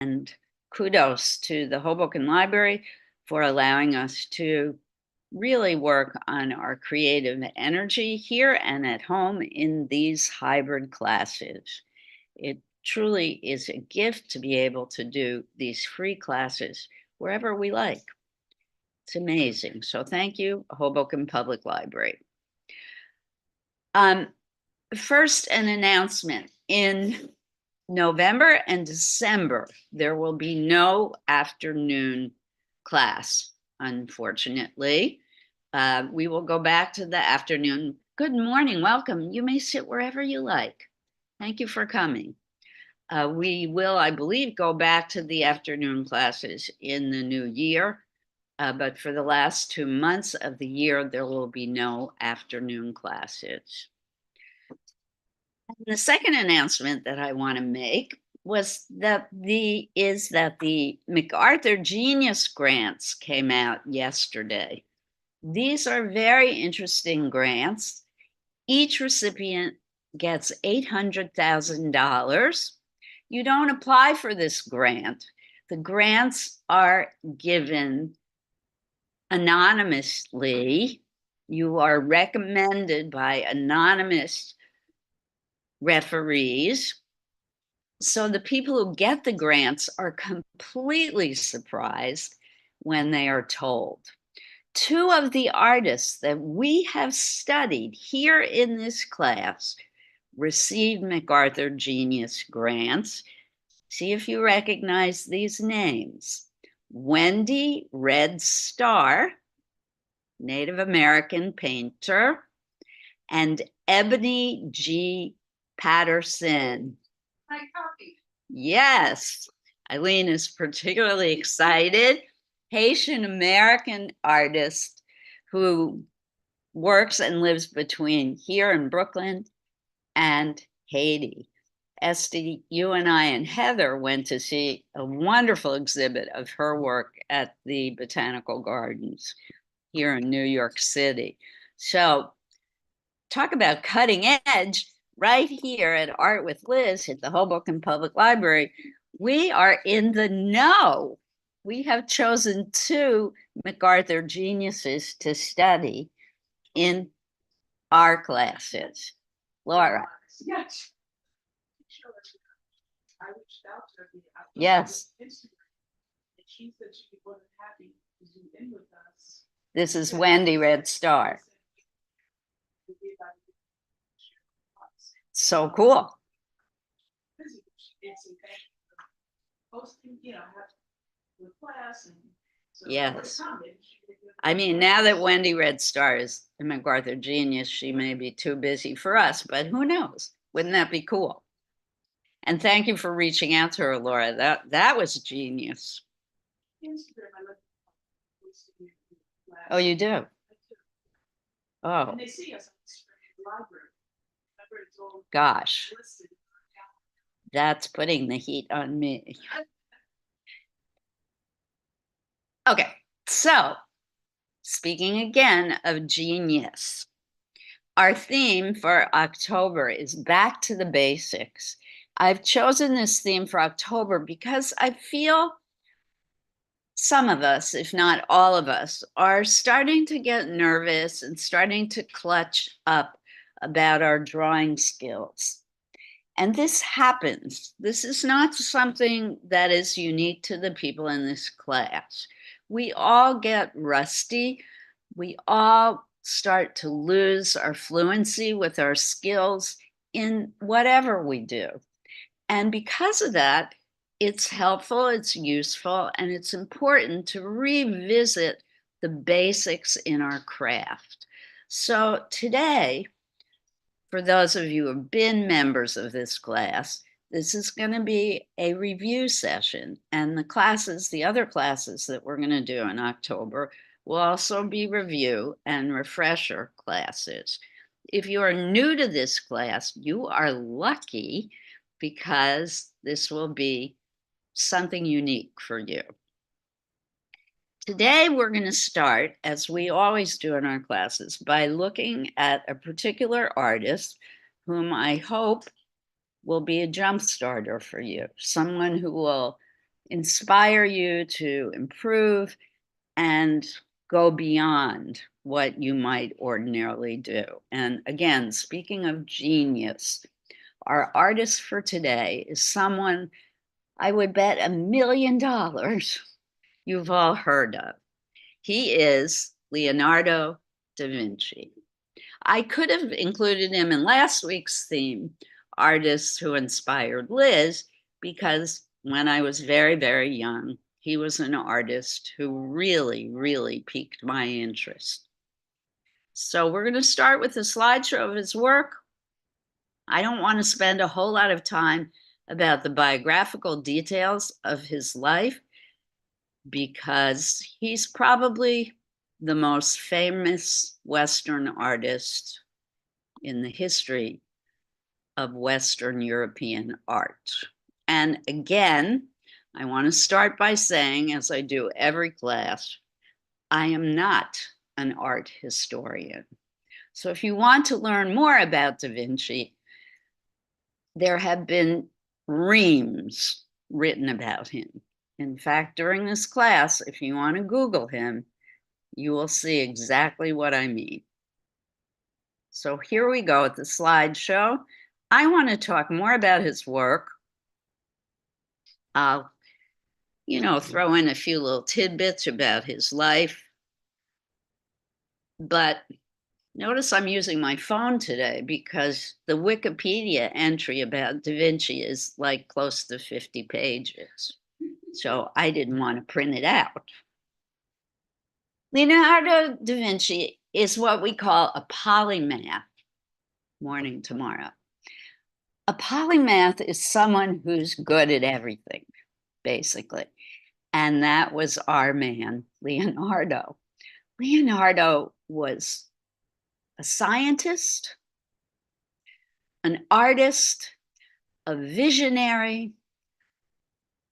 And kudos to the Hoboken Library for allowing us to really work on our creative energy here and at home in these hybrid classes. It truly is a gift to be able to do these free classes wherever we like. It's amazing. So thank you, Hoboken Public Library. First, an announcement. In November and December, there will be no afternoon class, unfortunately. We will go back to the afternoon. Good morning, welcome. You may sit wherever you like. Thank you for coming. We will, I believe, go back to the afternoon classes in the new year, but for the last 2 months of the year, there will be no afternoon classes. The second announcement that I want to make was that the MacArthur Genius Grants came out yesterday. These are very interesting grants. Each recipient gets $800,000. You don't apply for this grant. The grants are given anonymously. You are recommended by anonymous referees. So the people who get the grants are completely surprised when they are told. 2 of the artists that we have studied here in this class received MacArthur Genius Grants. See if you recognize these names. Wendy Red Star, Native American painter, and Ebony G. Patterson. My copy. Yes, Eileen is particularly excited. Haitian American artist who works and lives between here in Brooklyn and Haiti. Esty, you and I and Heather went to see a wonderful exhibit of her work at the Botanical Gardens here in New York City. So talk about cutting edge. Right here at Art with Liz at the Hoboken Public Library, we are in the know. We have chosen 2 MacArthur geniuses to study in our classes. Laura. Yes. I reached out to her. Yes. And she said she'd be more than happy to zoom in with us. This is Wendy Red Star. So cool. Yes. I mean, now that Wendy Red Star is a MacArthur genius, she may be too busy for us, but who knows? Wouldn't that be cool? And thank you for reaching out to her, Laura. That was genius. Oh, you do? Oh. And they see us in the library. Gosh. That's putting the heat on me. Okay, so speaking again of genius, our theme for October is back to the basics. I've chosen this theme for October because I feel some of us, if not all of us, are starting to get nervous and starting to clutch up about our drawing skills. And this happens. This is not something that is unique to the people in this class. We all get rusty. We all start to lose our fluency with our skills in whatever we do. And because of that, it's helpful, it's useful, and it's important to revisit the basics in our craft. So today, for those of you who have been members of this class, this is going to be a review session. And the other classes that we're going to do in October will also be review and refresher classes. If you are new to this class, you are lucky because this will be something unique for you. Today, we're going to start, as we always do in our classes, by looking at a particular artist whom I hope will be a jump starter for you, someone who will inspire you to improve and go beyond what you might ordinarily do. And again, speaking of genius, our artist for today is someone I would bet $1 million you've all heard of. He is Leonardo da Vinci. I could have included him in last week's theme, artists who inspired Liz, because when I was very, very young, he was an artist who really, really piqued my interest. So we're going to start with a slideshow of his work. I don't want to spend a whole lot of time about the biographical details of his life because he's probably the most famous Western artist in the history of Western European art. And again, I want to start by saying, as I do every class, I am not an art historian. So if you want to learn more about Da Vinci, there have been reams written about him. In fact, during this class, if you want to Google him, you will see exactly what I mean. So here we go at the slideshow. I want to talk more about his work. I'll, throw in a few little tidbits about his life. But notice I'm using my phone today because the Wikipedia entry about Da Vinci is like close to 50 pages. So I didn't want to print it out. Leonardo da Vinci is what we call a polymath. Morning tomorrow. A polymath is someone who's good at everything, basically. And that was our man, Leonardo. Leonardo was a scientist, an artist, a visionary.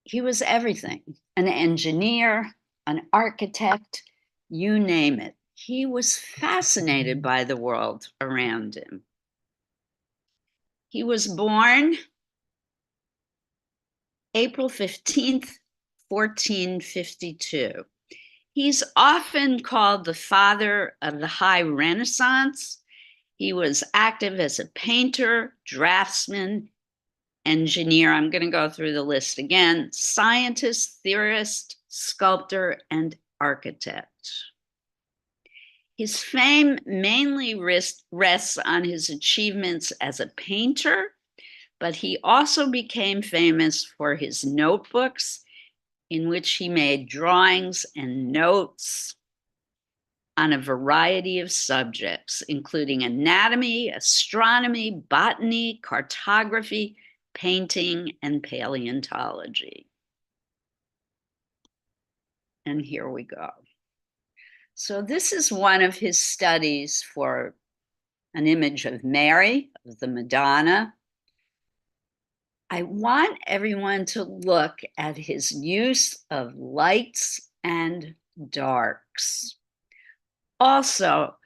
He was everything, an engineer, an architect, you name it. He was fascinated by the world around him. He was born April 15th, 1452. He's often called the father of the High Renaissance. He was active as a painter, draftsman, engineer. I'm going to go through the list again: scientist, theorist, sculptor, and architect. His fame mainly rests on his achievements as a painter, but he also became famous for his notebooks in which he made drawings and notes on a variety of subjects, including anatomy, astronomy, botany, cartography, painting, and paleontology. And here we go. So this is one of his studies for an image of Mary, of the Madonna. I want everyone to look at his use of lights and darks. Also,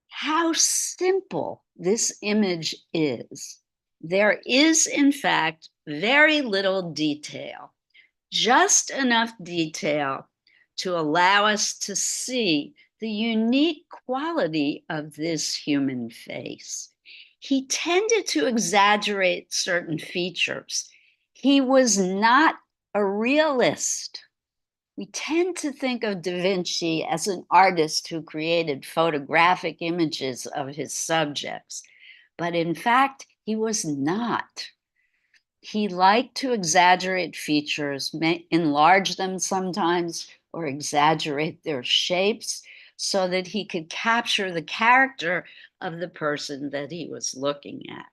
how simple this image is. There is, in fact, very little detail, just enough detail to allow us to see the unique quality of this human face. He tended to exaggerate certain features. He was not a realist. We tend to think of Da Vinci as an artist who created photographic images of his subjects, but in fact, he was not. He liked to exaggerate features, enlarge them sometimes, or exaggerate their shapes so that he could capture the character of the person that he was looking at.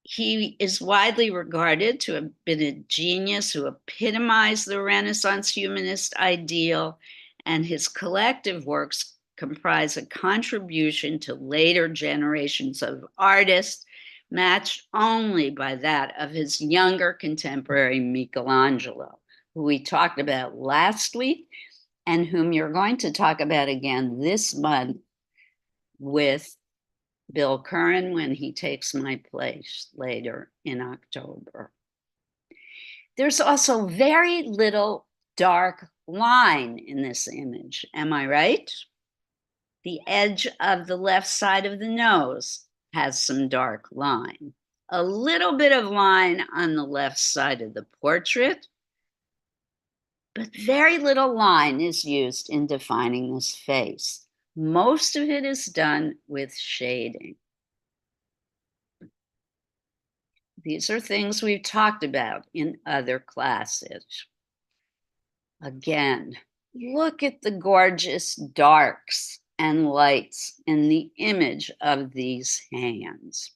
He is widely regarded to have been a genius who epitomized the Renaissance humanist ideal, and his collective works comprise a contribution to later generations of artists, matched only by that of his younger contemporary Michelangelo, who we talked about last week and whom you're going to talk about again this month with Bill Curran when he takes my place later in October. There's also very little dark line in this image. Am I right? The edge of the left side of the nose has some dark line. A little bit of line on the left side of the portrait, but very little line is used in defining this face. Most of it is done with shading. These are things we've talked about in other classes. Again, look at the gorgeous darks and lights in the image of these hands.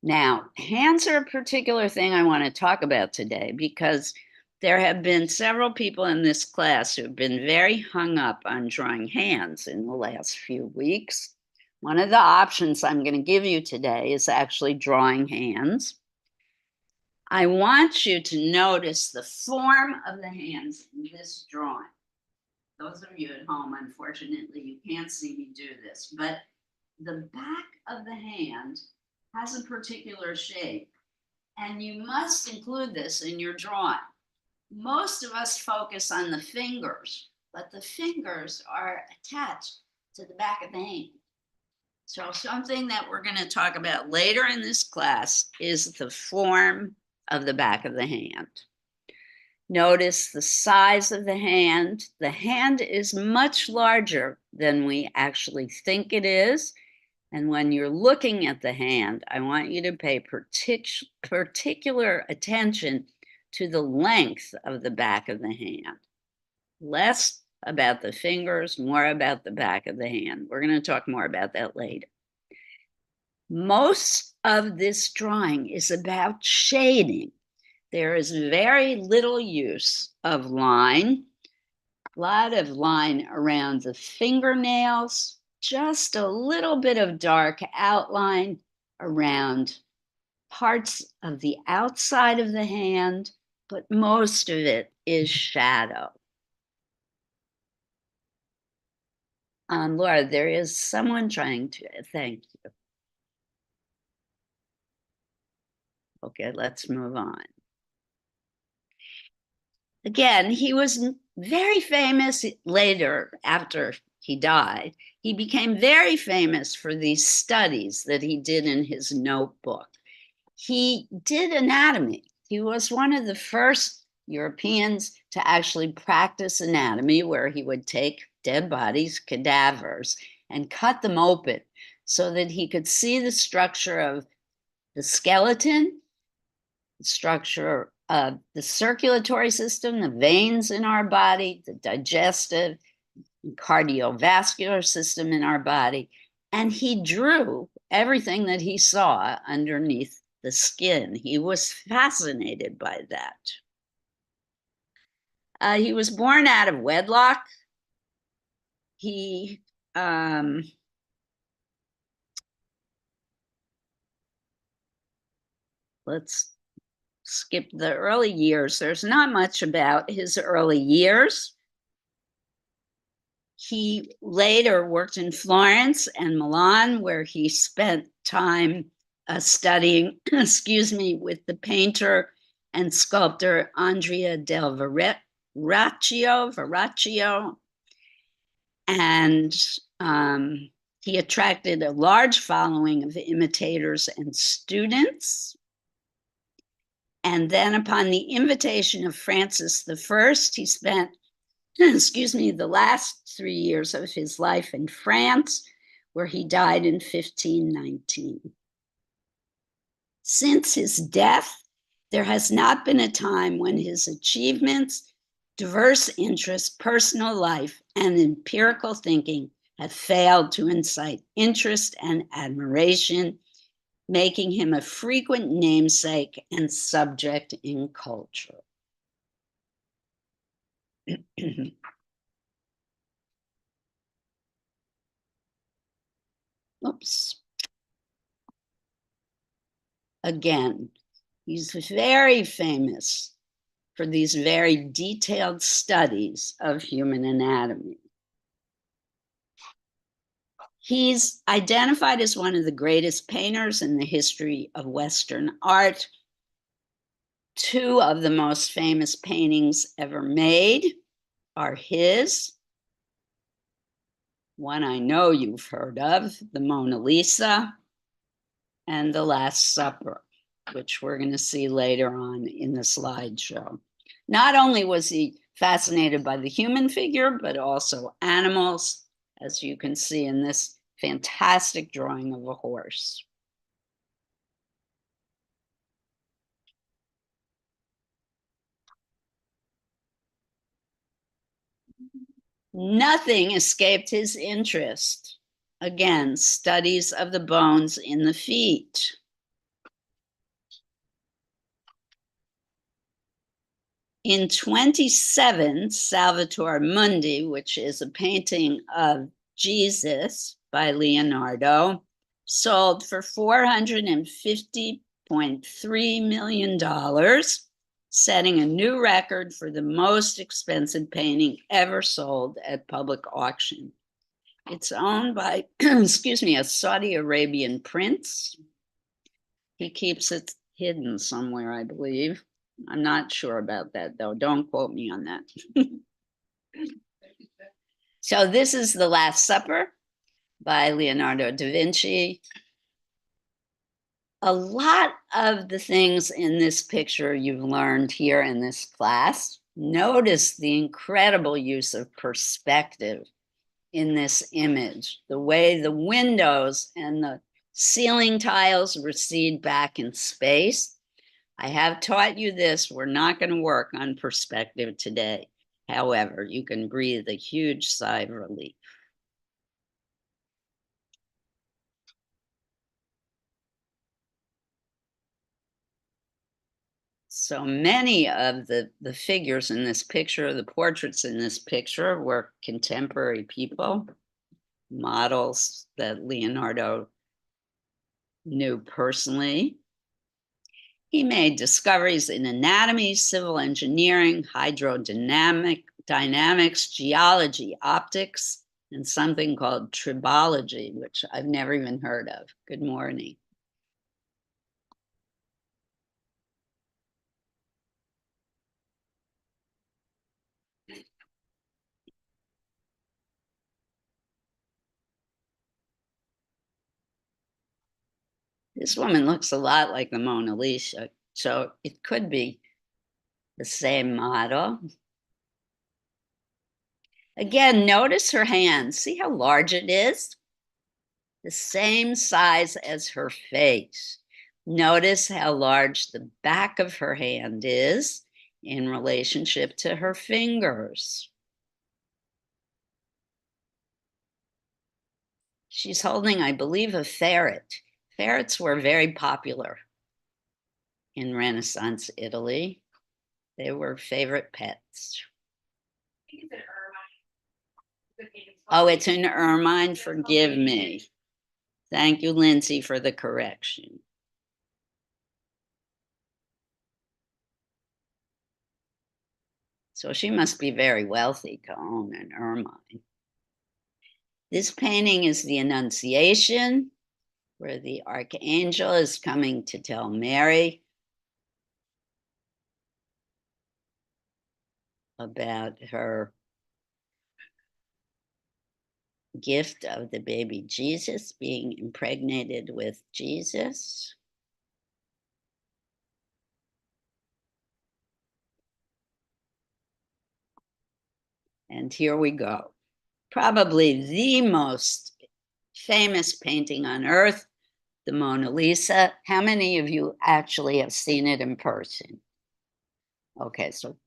Now, hands are a particular thing I want to talk about today because there have been several people in this class who've been very hung up on drawing hands in the last few weeks. One of the options I'm going to give you today is actually drawing hands. I want you to notice the form of the hands in this drawing. Those of you at home, unfortunately, you can't see me do this, but the back of the hand has a particular shape, and you must include this in your drawing. Most of us focus on the fingers, but the fingers are attached to the back of the hand. So something that we're going to talk about later in this class is the form of the back of the hand. Notice the size of the hand. The hand is much larger than we actually think it is. And when you're looking at the hand, I want you to pay particular attention to the length of the back of the hand. Less about the fingers, more about the back of the hand. We're going to talk more about that later. Most of this drawing is about shading. There is very little use of line, a lot of line around the fingernails, just a little bit of dark outline around parts of the outside of the hand, but most of it is shadow. Laura, there is someone trying to, thank you. Okay, let's move on. Again, he was very famous later after he died. He became very famous for these studies that he did in his notebook. He did anatomy. He was one of the first Europeans to actually practice anatomy, where he would take dead bodies, cadavers, and cut them open so that he could see the structure of the skeleton, the structure of the circulatory system, the veins in our body, the digestive and cardiovascular system in our body. And he drew everything that he saw underneath the skin. He was fascinated by that. He was born out of wedlock. He let's skip the early years. There's not much about his early years. He later worked in Florence and Milan, where he spent time studying, with the painter and sculptor Andrea del Verrocchio. And he attracted a large following of imitators and students. And then upon the invitation of Francis I, he spent, the last 3 years of his life in France, where he died in 1519. Since his death, there has not been a time when his achievements, diverse interests, personal life, and empirical thinking have failed to incite interest and admiration, making him a frequent namesake and subject in culture. Oops. Again, he's very famous for these very detailed studies of human anatomy. He's identified as one of the greatest painters in the history of Western art. Two of the most famous paintings ever made are his. One I know you've heard of, the Mona Lisa, and the Last Supper, which we're going to see later on in the slideshow. Not only was he fascinated by the human figure, but also animals, as you can see in this fantastic drawing of a horse. Nothing escaped his interest. Again, studies of the bones in the feet. In 27, Salvator Mundi, which is a painting of Jesus by Leonardo, sold for $450.3 million, setting a new record for the most expensive painting ever sold at public auction. It's owned by, excuse me, a Saudi Arabian prince. He keeps it hidden somewhere, I believe. I'm not sure about that, though. Don't quote me on that. So this is The Last Supper by Leonardo da Vinci. A lot of the things in this picture you've learned here in this class. Notice the incredible use of perspective in this image, the way the windows and the ceiling tiles recede back in space. I have taught you this. We're not going to work on perspective today. However, you can breathe a huge sigh of relief. So many of the figures in this picture, the portraits in this picture, were contemporary people, models that Leonardo knew personally. He made discoveries in anatomy, civil engineering, dynamics, geology, optics, and something called tribology, which I've never even heard of. Good morning. This woman looks a lot like the Mona Lisa, so it could be the same model. Again, notice her hand. See how large it is? The same size as her face. Notice how large the back of her hand is in relationship to her fingers. She's holding, I believe, a ferret. Ferrets were very popular in Renaissance Italy. They were favorite pets. Oh, it's an ermine. Forgive me. Thank you, Lindsay, for the correction. So she must be very wealthy to own an ermine. This painting is the Annunciation, where the archangel is coming to tell Mary about her gift of the baby Jesus, being impregnated with Jesus. And here we go. Probably the most famous painting on earth, the Mona Lisa. How many of you actually have seen it in person? Okay, so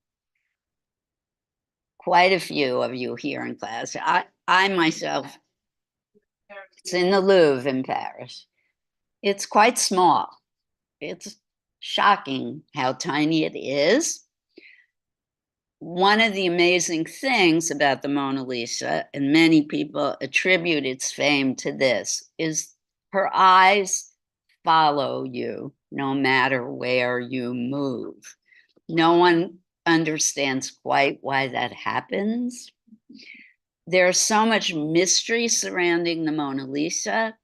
quite a few of you here in class. I myself, it's in the Louvre in Paris. It's quite small. It's shocking how tiny it is. One of the amazing things about the Mona Lisa, and many people attribute its fame to this, is her eyes follow you no matter where you move. No one understands quite why that happens. There's so much mystery surrounding the Mona Lisa.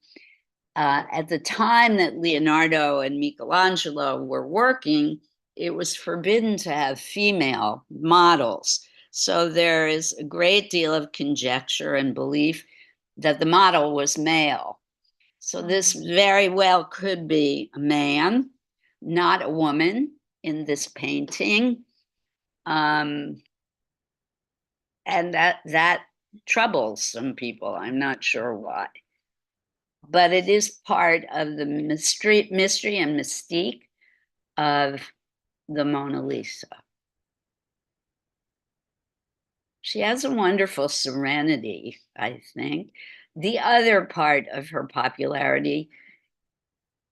At the time that Leonardo and Michelangelo were working, it was forbidden to have female models. So there is a great deal of conjecture and belief that the model was male. So this very well could be a man, not a woman in this painting. And that troubles some people. I'm not sure why. But it is part of the mystery and mystique of the Mona Lisa. She has a wonderful serenity, I think. The other part of her popularity,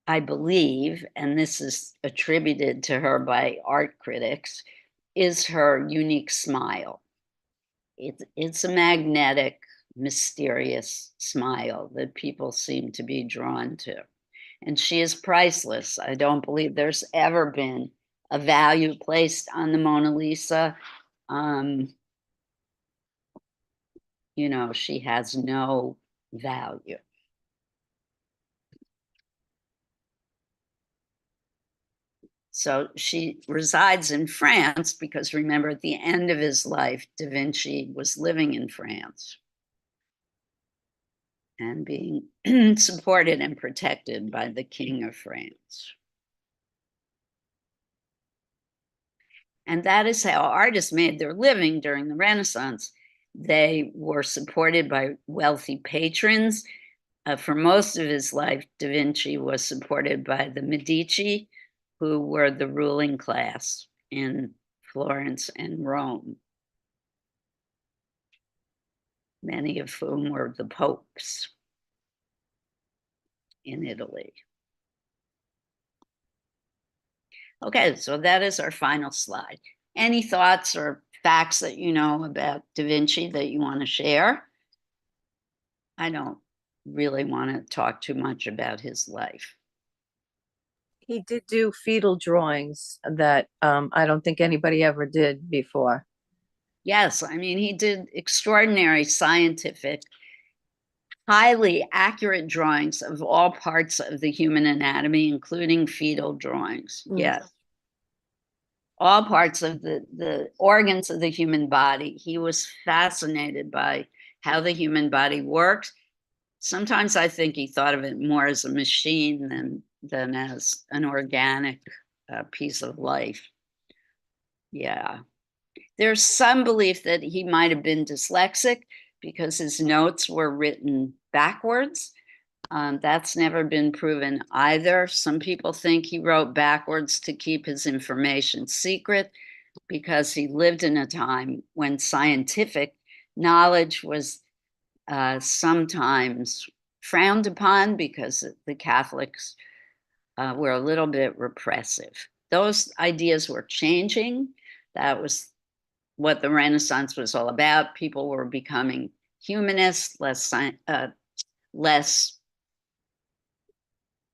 I believe, and this is attributed to her by art critics, is her unique smile. It's a magnetic, mysterious smile that people seem to be drawn to. And she is priceless. I don't believe there's ever been a value placed on the Mona Lisa. She has no value. So she resides in France because remember, at the end of his life, Da Vinci was living in France and being supported and protected by the King of France. And that is how artists made their living during the Renaissance. They were supported by wealthy patrons. For most of his life, Da Vinci was supported by the Medici, who were the ruling class in Florence and Rome, many of whom were the popes in Italy. Okay, so that is our final slide. Any thoughts or facts that you know about Da Vinci that you want to share? I don't really want to talk too much about his life. He did do fetal drawings that I don't think anybody ever did before. Yes, I mean, he did extraordinary scientific, highly accurate drawings of all parts of the human anatomy, including fetal drawings. Yes. All parts of the organs of the human body. He was fascinated by how the human body works. Sometimes I think he thought of it more as a machine than as an organic piece of life. Yeah. There's some belief that he might have been dyslexic because his notes were written backwards. That's never been proven either. Some people think he wrote backwards to keep his information secret because he lived in a time when scientific knowledge was sometimes frowned upon because the Catholics were a little bit repressive. Those ideas were changing. That was what the Renaissance was all about. People were becoming humanists, less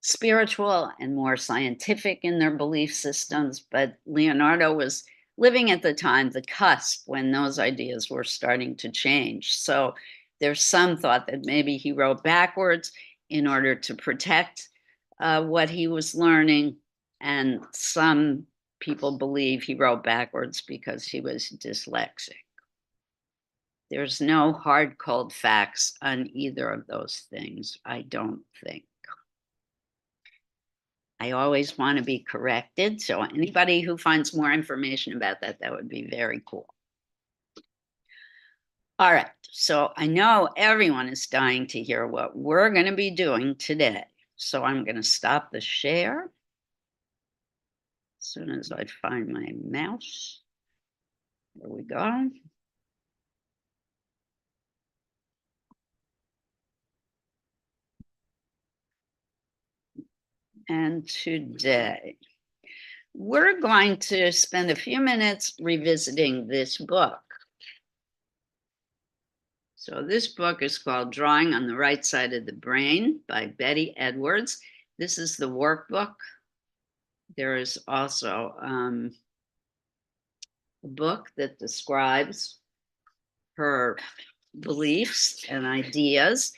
spiritual and more scientific in their belief systems. But Leonardo was living at the time, the cusp, when those ideas were starting to change. So there's some thought that maybe he wrote backwards in order to protect what he was learning. And some people believe he wrote backwards because he was dyslexic. There's no hard, cold facts on either of those things, I don't think. I always want to be corrected. So anybody who finds more information about that, that would be very cool. All right. So I know everyone is dying to hear what we're going to be doing today. So I'm going to stop the share as soon as I find my mouse. There we go. And today, we're going to spend a few minutes revisiting this book. So this book is called Drawing on the Right Side of the Brain by Betty Edwards. This is the workbook. There is also a book that describes her beliefs and ideas.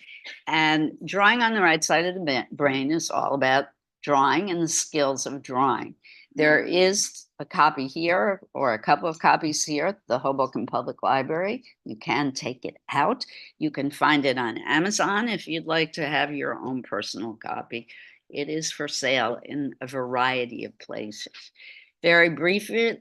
And Drawing on the Right Side of the Brain is all about drawing and the skills of drawing. There is a copy here or a couple of copies here at the Hoboken Public Library. You can take it out. You can find it on Amazon if you'd like to have your own personal copy. It is for sale in a variety of places. Very briefly,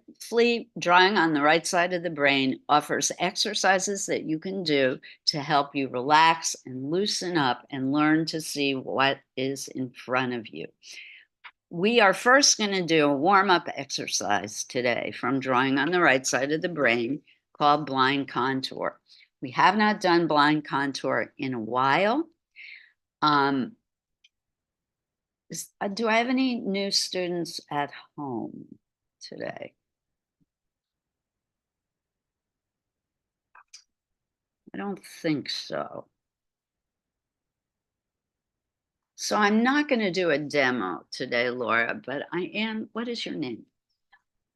drawing on the right side of the brain offers exercises that you can do to help you relax and loosen up and learn to see what is in front of you. We are first going to do a warm-up exercise today from drawing on the right side of the brain called blind contour. We have not done blind contour in a while. Do I have any new students at home today? I don't think so. So I'm not going to do a demo today, Laura, but I am. What is your name?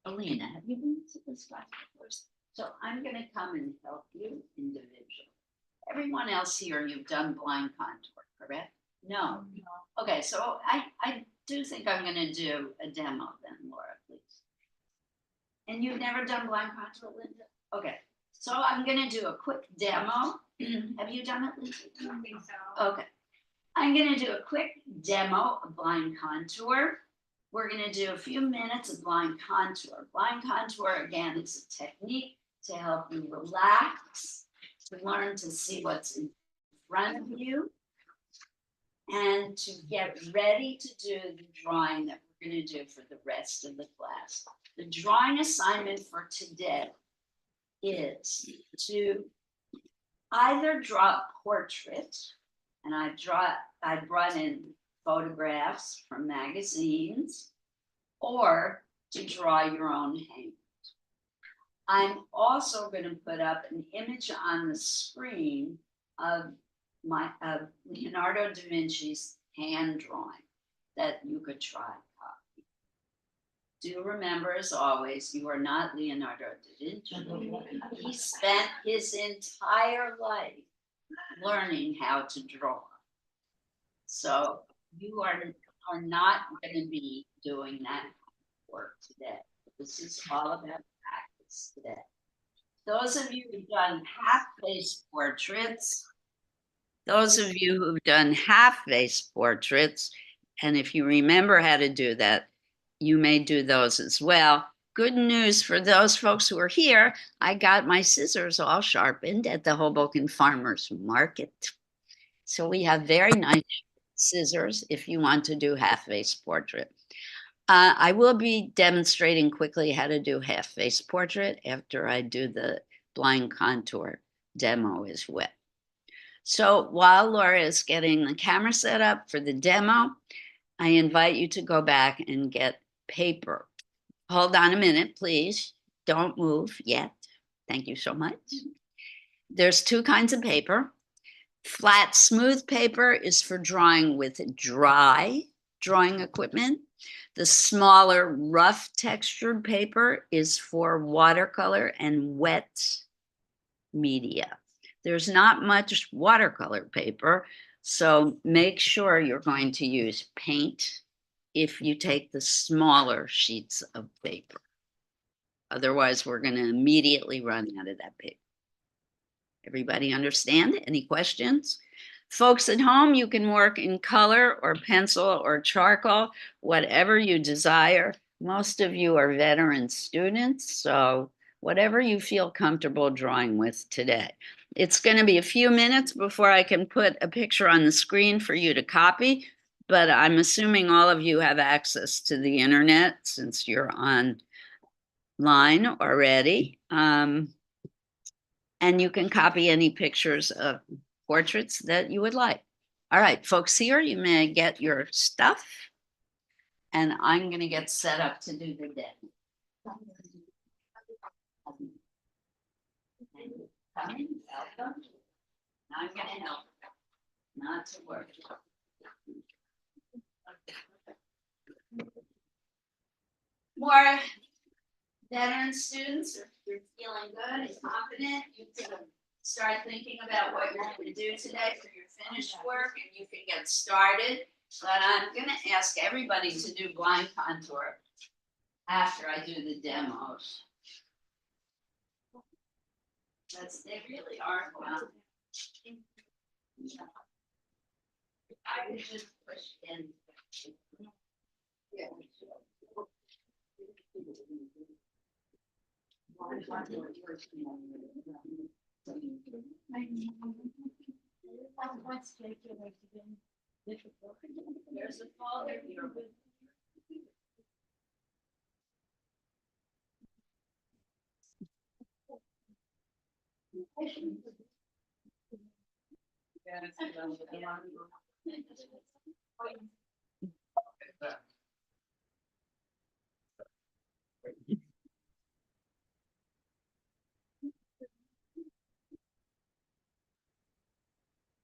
Alina. Have you been to this class before? So I'm going to come and help you individually. Everyone else here, you've done blind contour, correct? No. Okay, so I do think I'm going to do a demo then, Laura, please. And you've never done blind contour, Linda? Okay, so I'm going to do a quick demo. Have you done it, Linda? I don't think so. Okay. I'm going to do a quick demo of blind contour. We're going to do a few minutes of blind contour. Blind contour, again, is a technique to help you relax, to learn to see what's in front of you, and to get ready to do the drawing that we're going to do for the rest of the class. The drawing assignment for today is to either draw a portrait, and I brought in photographs from magazines, or to draw your own hand. I'm also going to put up an image on the screen of Leonardo da Vinci's hand drawing that you could try copy. Do remember, as always, you are not Leonardo da Vinci. He spent his entire life learning how to draw. So you are not going to be doing that work today. This is all about practice today. Those of you who've done half-face portraits, and if you remember how to do that, you may do those as well. Good news for those folks who are here, I got my scissors all sharpened at the Hoboken Farmers Market. So we have very nice scissors if you want to do half-face portrait. I will be demonstrating quickly how to do half-face portrait after I do the blind contour demo as well. So while Laura is getting the camera set up for the demo, I invite you to go back and get paper. Hold on a minute, please. Don't move yet. Thank you so much. There's two kinds of paper. Flat, smooth paper is for drawing with dry drawing equipment. The smaller, rough textured paper is for watercolor and wet media. There's not much watercolor paper, so make sure you're going to use paint if you take the smaller sheets of paper. Otherwise, we're going to immediately run out of that paper. Everybody understand? Any questions? Folks at home, you can work in color or pencil or charcoal, whatever you desire. Most of you are veteran students, so whatever you feel comfortable drawing with today. It's going to be a few minutes before I can put a picture on the screen for you to copy, but I'm assuming all of you have access to the internet since you're online already. And you can copy any pictures of portraits that you would like. All right, folks here, you may get your stuff, and I'm going to get set up to do the demo. Coming, welcome. I'm going to help, not to worry. More veteran students, if you're feeling good and confident, you can start thinking about what you're going to do today for your finished work, and you can get started. But I'm going to ask everybody to do blind contour after I do the demos. They really are fun. I would just push in. Yeah. There's a folder here.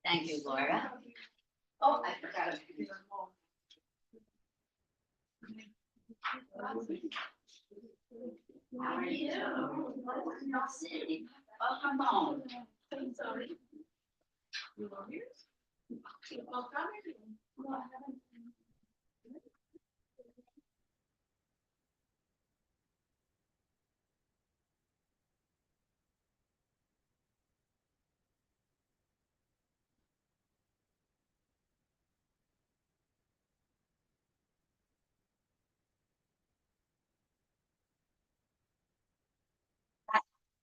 Thank you, Laura. Oh, I forgot. How are you? Welcome home.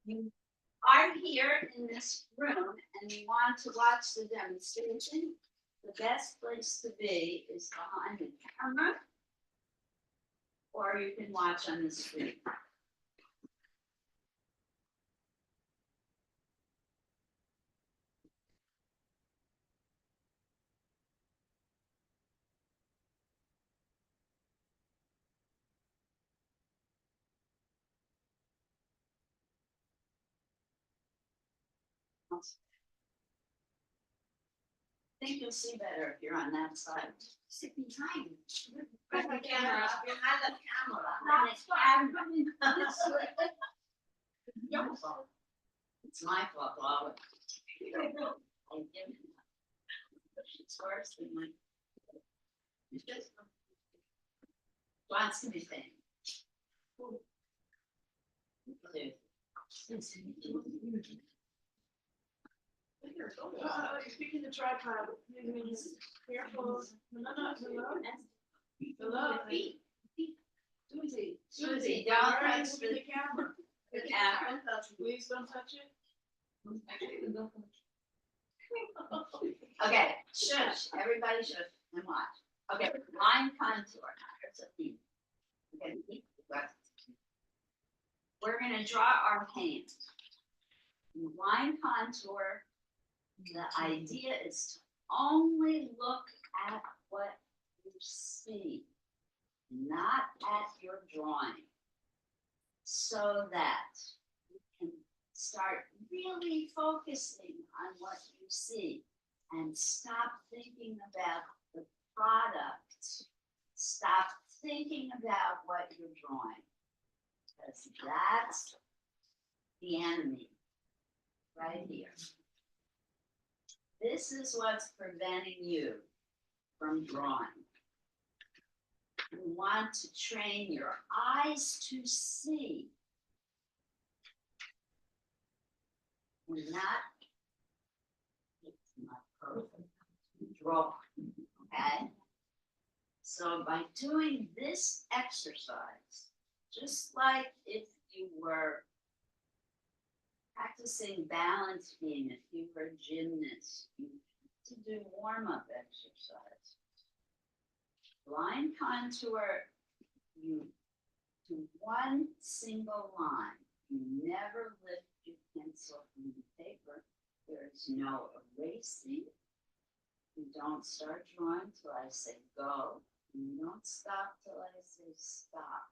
You are here in this room and you want to watch the demonstration, the best place to be is behind the camera, or you can watch on the screen. I think you'll see better if you're on that side. Sit behind. Behind the camera. Behind the camera. Your fault. It's my fault, Laura. It's worse than my. It's just. Wants to be saying. You're speaking the tripod. Careful. Hello. Susie, don't touch the camera. the camera. Please don't touch it. Okay, shush, everybody shush and watch. Okay, line contour. Here's a theme. Okay, we're gonna draw our hand. Line contour, the idea is to only look at what you see, not at your drawing, so that you can start really focusing on what you see and stop thinking about the product. Stop thinking about what you're drawing, because that's the enemy right here. This is what's preventing you from drawing. You want to train your eyes to see, and not perfect. Draw, okay? So by doing this exercise, just like if you were practicing balance beam, if you were a gymnast, you have to do warm-up exercise. Line contour, you do one single line. You never lift your pencil from the paper. There's no erasing. You don't start drawing till I say go. You don't stop till I say stop.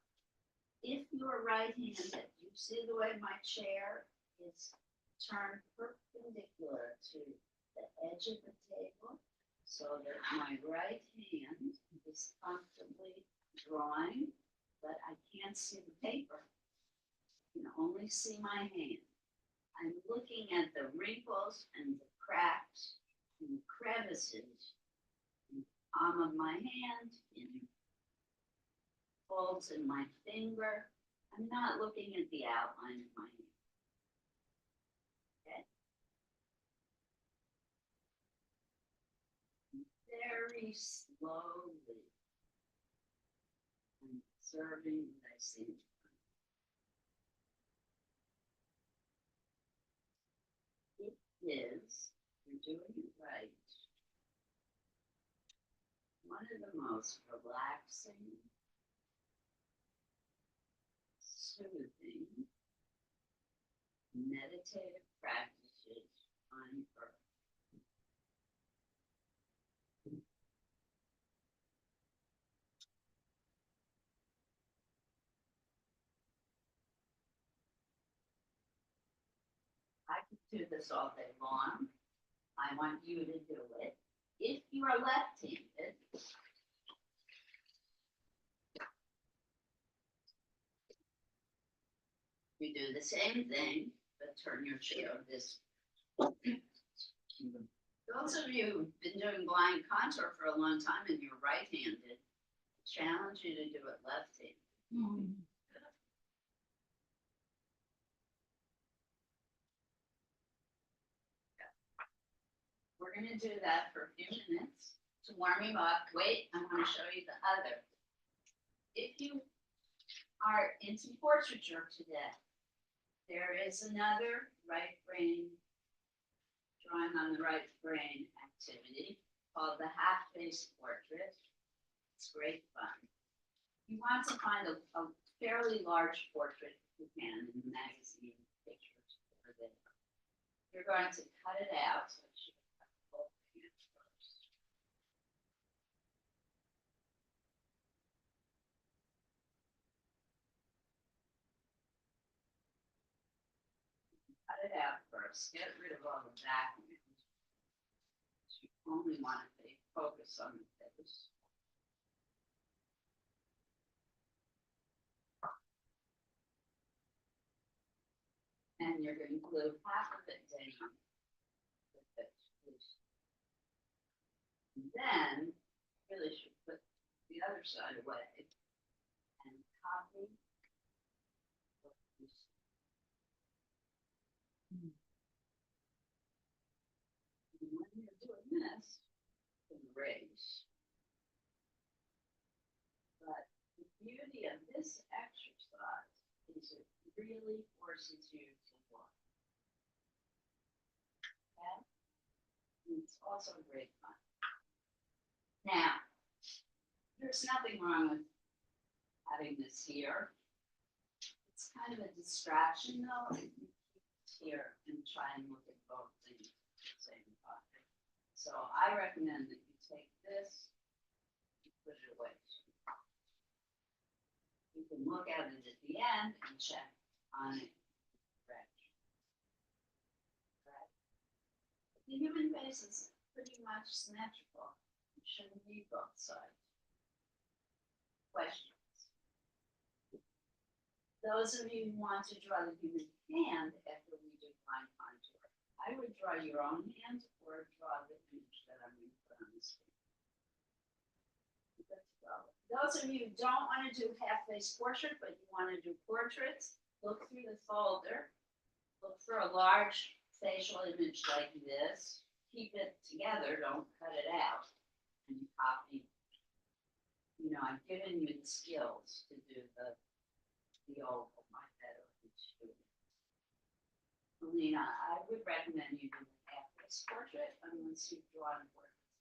If you're right-handed, you see the way my chair is turned perpendicular to the edge of the table, so that my right hand is comfortably drawing, but I can't see the paper. You can only see my hand. I'm looking at the wrinkles and the cracks and crevices in the palm of my hand, in folds in my finger. I'm not looking at the outline of my hand. Okay. Very slowly. I'm observing what I see. It is, you're doing it right, one of the most relaxing, soothing, meditative practices on earth. I could do this all day long. I want you to do it. If you are left-handed, you do the same thing, but turn your chair this way. Those of you who've been doing blind contour for a long time and you're right-handed, challenge you to do it left-handed. We're going to do that for a few minutes to warm you up. Wait, I want to show you the other. If you are into portraiture today, there is another right brain, drawing on the right brain activity called the half-face portrait. It's great fun. You want to find a fairly large portrait if you can in the magazine pictures that are there. You're going to cut it out. So cut it out first. Get rid of all the background. You only want to focus on the face. And you're going to glue half of it down. And then, really should put the other side away and copy. And when you're doing this, you can erase. But the beauty of this exercise is it really forces you to look. Okay? And it's also great fun. Now, there's nothing wrong with having this here. It's kind of a distraction though. You keep it here and try and look at both things at the same time. So I recommend that you take this and put it away. You can look at it at the end and check on it. Right. The human face is pretty much symmetrical. You shouldn't need both sides. Questions? Those of you who want to draw the human hand after we do line contour, I would draw your own hand or draw the image that I'm going to put on the screen. Let's go. Those of you who don't want to do half-face portrait, but you want to do portraits, look through the folder, look for a large facial image like this, keep it together, don't cut it out, and copy. You know, I've given you the skills to do the oval like that. Melina, I would recommend you do the half-face portrait unless you've drawn portraits.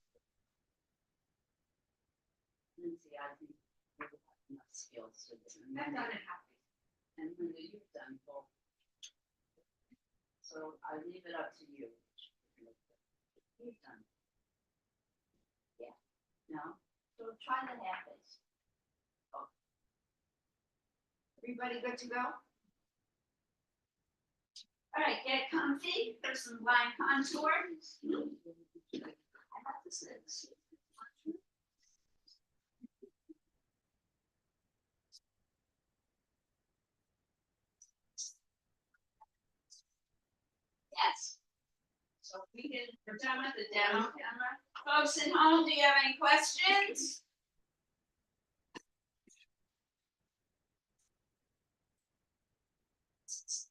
Lindsay, I think you have enough skills to do it. I've done it half-face. And Linda, you've done both. So I leave it up to you. You've done it. Yeah. No? So try the half-face. Oh. Everybody good to go? All right, get comfy for some line contour. I have to say this. Yes. So we're done with the demo camera. Folks at home, do you have any questions?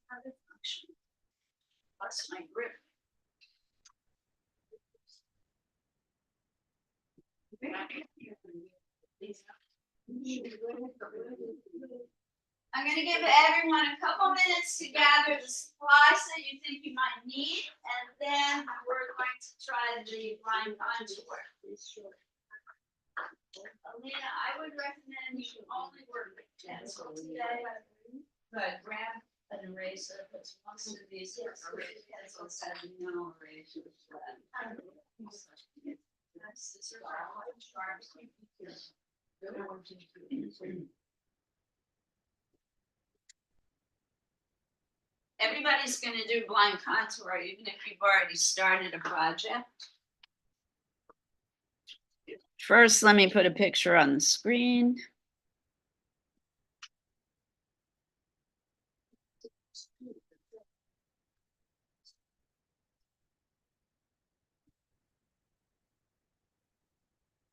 how they function. Plus my grip. I'm gonna give everyone a couple minutes to gather the supplies that you think you might need, and then we're going to try the blind contour. Alina, I would recommend you only work with pencil today, but grab an eraser, because most of these eraser pencils have no erasers. Scissors are all sharp. Everybody's gonna do blind contour, even if you've already started a project. First, let me put a picture on the screen.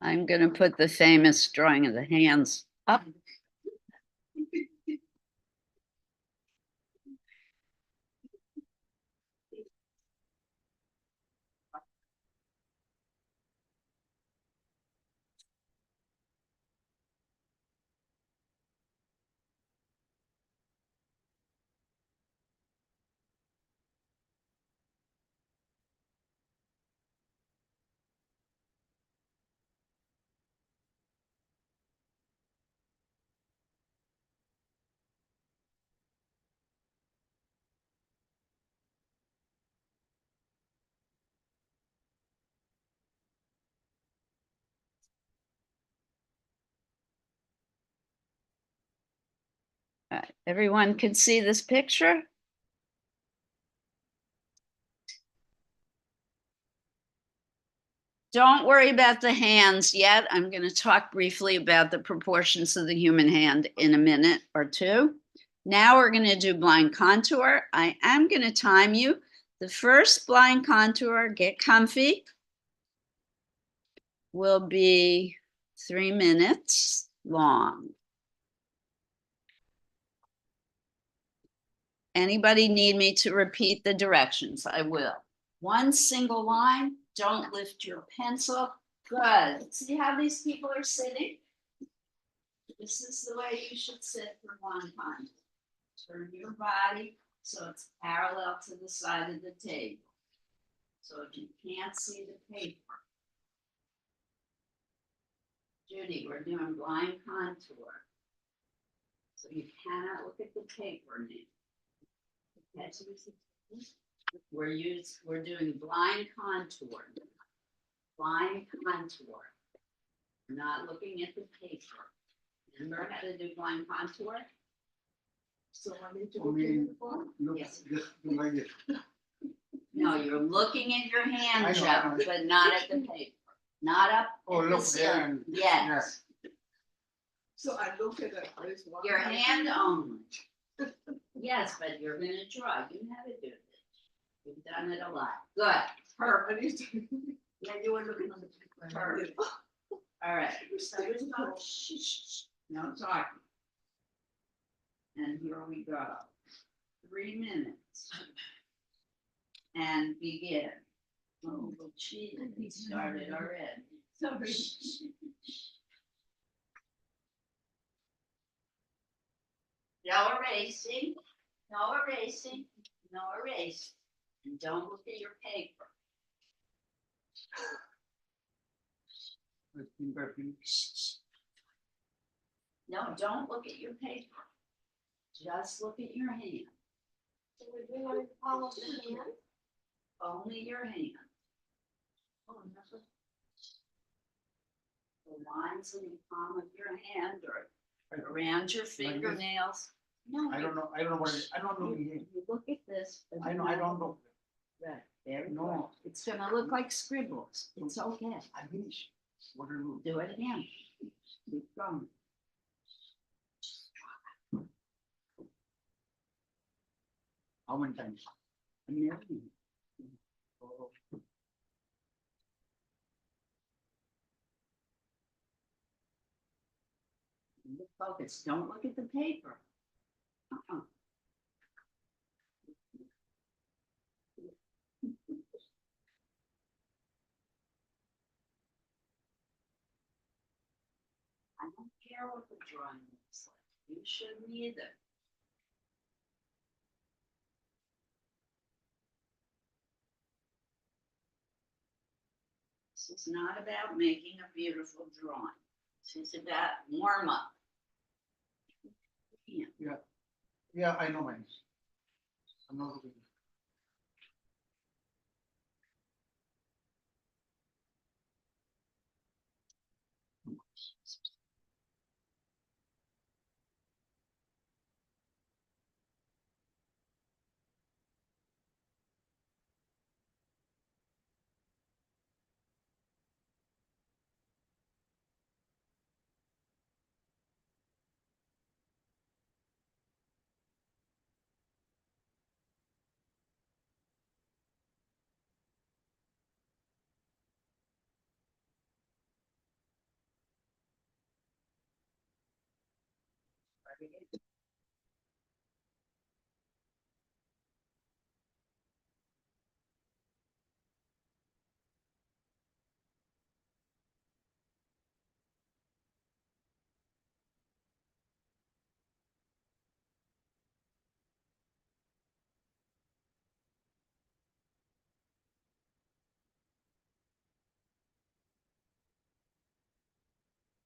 I'm gonna put the famous drawing of the hands up. Everyone can see this picture? Don't worry about the hands yet. I'm going to talk briefly about the proportions of the human hand in a minute or two. Now we're going to do blind contour. I am going to time you. The first blind contour, get comfy, will be 3 minutes long. Anybody need me to repeat the directions? I will. One single line, don't lift your pencil. Good. See how these people are sitting? This is the way you should sit for one time. Turn your body so it's parallel to the side of the table. So if you can't see the paper. Judy, we're doing blind contour. So you cannot look at the paper now. Okay. We're doing blind contour. Blind contour. We're not looking at the paper. Remember how to do blind contour? So I need to look yes. Just like this. No, you're looking at your hand, I Joe, know. but not at the paper. Not up. Oh, at look the there. ceiling. Yes. So I look at it. Your hand only. Yes, but you're gonna try. You know how to do this. You've done it a lot. Good. Perfect. Yeah, you were looking on the paper. Perfect. All right. No talking. And here we go. 3 minutes. And begin. Oh, gee, we started already. Sorry. No erasing, no erasing, no erasing. And don't look at your paper. No, don't look at your paper. Just look at your hand. So would we want to follow the hand? Only your hand. The lines in the palm of your hand or around your fingernails. No. I don't know what it is. I don't know. You look at this. I know, I don't know. Right, there No. no. It's gonna look like scribbles. It's okay. I finish. What do you Do it again. Keep going. How many times? A million. Oh, Focus. Don't look at the paper. I don't care what the drawing looks like. You shouldn't either. This is not about making a beautiful drawing. This is about warm up. Yeah. Yeah, I know mine. I'm not looking.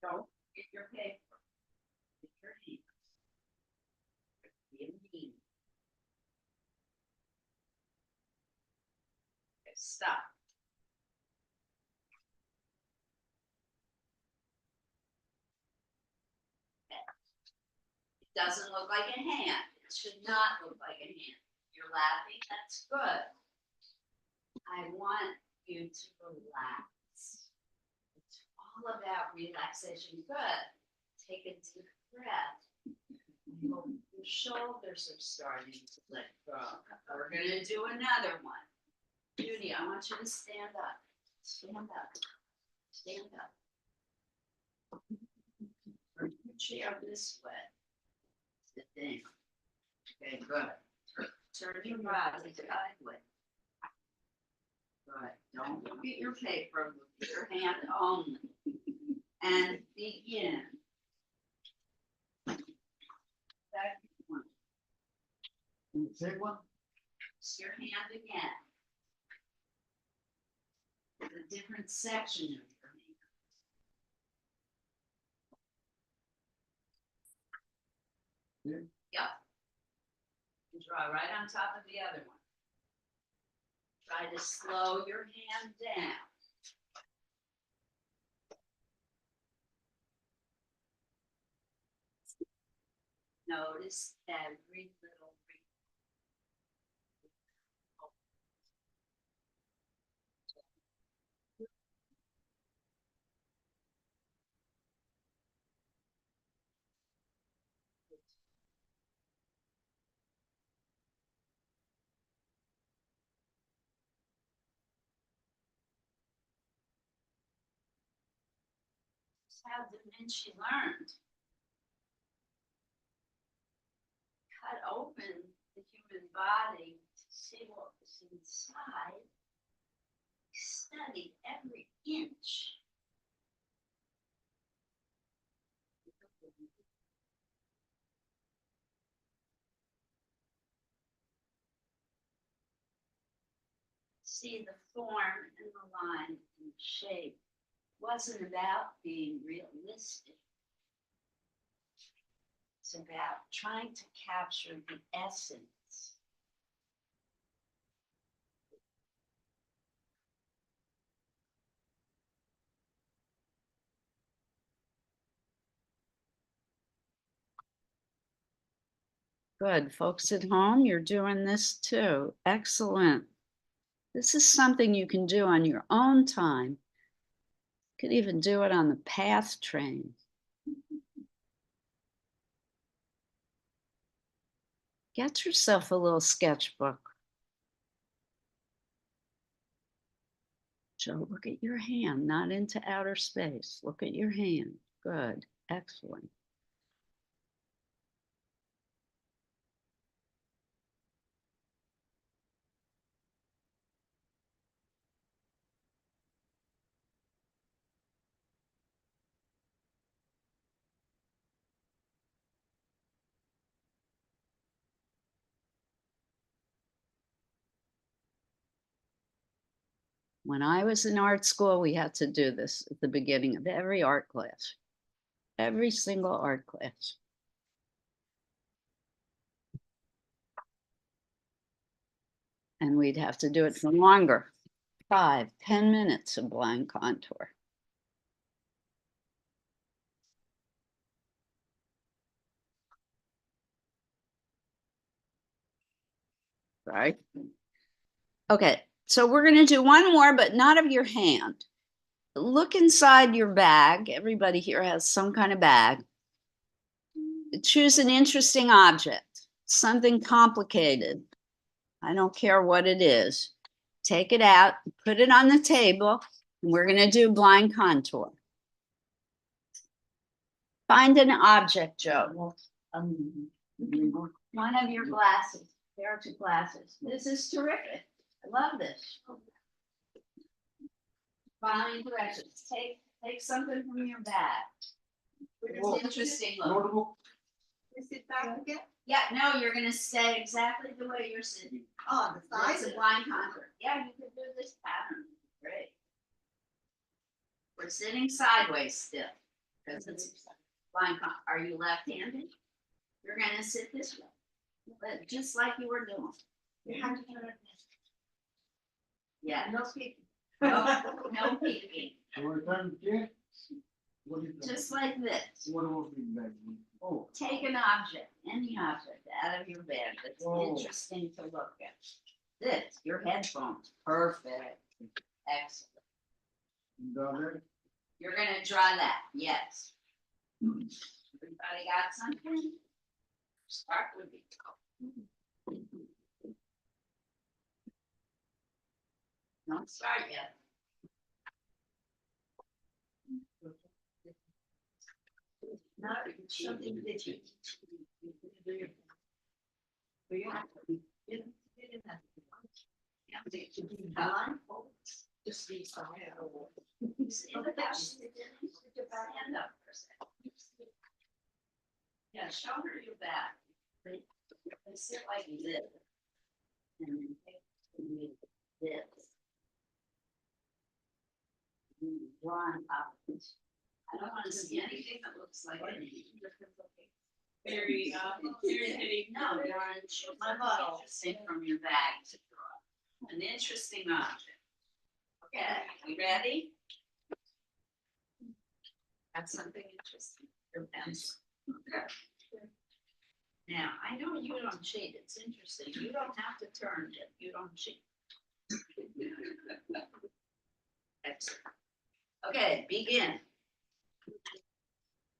Don't get your paper. Get your hands. Be a mean. Okay, stop. It doesn't look like a hand. It should not look like a hand. You're laughing, that's good. I want you to relax. It's all about relaxation. Good. Take a deep breath. I hope your shoulders are starting to let go. We're gonna do another one. Judy, I want you to stand up. Stand up. Stand up. Turn your chair this way. Sit down. Okay, good. Turn your body sideways. Good. Don't look at your paper, look at your hand only. And begin. Second one. And the third one, Use your hand again. With a different section of your hand. Yeah. Yep. And draw right on top of the other one. Try to slow your hand down. Notice every little wrinkle. That's how Da Vinci learned. Cut open the human body to see what was inside. He studied every inch. See the form and the line and the shape. Wasn't about being realistic. It's about trying to capture the essence. Good. Folks at home, you're doing this too. Excellent. This is something you can do on your own time. You could even do it on the PATH train. Get yourself a little sketchbook. Joe, look at your hand, not into outer space. Look at your hand. Good. Excellent. When I was in art school, we had to do this at the beginning of every art class, every single art class. And we'd have to do it for longer, 5, 10 minutes of blind contour. Right? Okay, so we're going to do one more, but not of your hand. Look inside your bag. Everybody here has some kind of bag. Choose an interesting object, something complicated. I don't care what it is. Take it out, put it on the table, and we're going to do blind contour. Find an object, Joe. One of your glasses, pair of glasses. This is terrific. I love this. Following directions. Take something from your bag. It's interesting look. Notebook. We sit back again? Yeah, no, you're gonna stay exactly the way you're sitting. Oh, the That's size a blind contour. Yeah, you can do this pattern. Great. We're sitting sideways still. Because it's blind contour. Are you left-handed? You're gonna sit this way. But just like you were doing. You have to turn it. Yeah. No speaking. No peeking. So we're trying to get. What is that? Just like this. What about the bag? Oh, Take an object, any object out of your bag that's Oh. interesting to look at. This, your headphones, perfect, excellent. down there. You're gonna draw that, yes. Everybody got something? Start with you. Don't start yet. No, something that you. You have to be. You have to be blindfold. Just be somewhere. Stand up for a second. Yeah, show her your back. They sit like this. And then take this. Draw on top of it. I don't want to see anything that looks like anything. Very, very hitting. No, you're on, choose something interesting from your bag to draw. An interesting object. Okay, you ready? Have something interesting. Your pencil. Okay. Now, I know you don't cheat. It's interesting. You don't have to turn it. You don't cheat. Excellent. Okay, begin.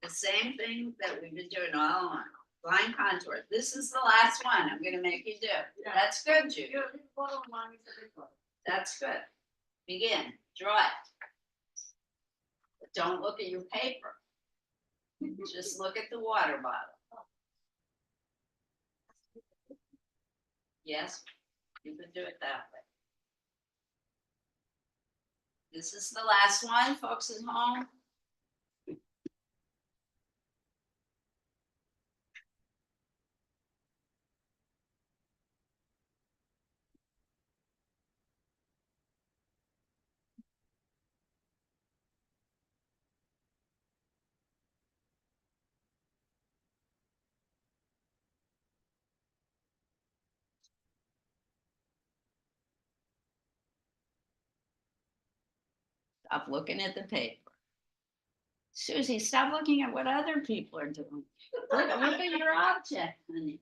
The same thing that we've been doing all along. Blind contour. This is the last one I'm gonna make you do. That's good, Judy. That's good. Begin. Draw it. But don't look at your paper. Just look at the water bottle. Yes, you can do it that way. This is the last one, folks at home. Stop looking at the paper. Susie, stop looking at what other people are doing. Look at your object, honey.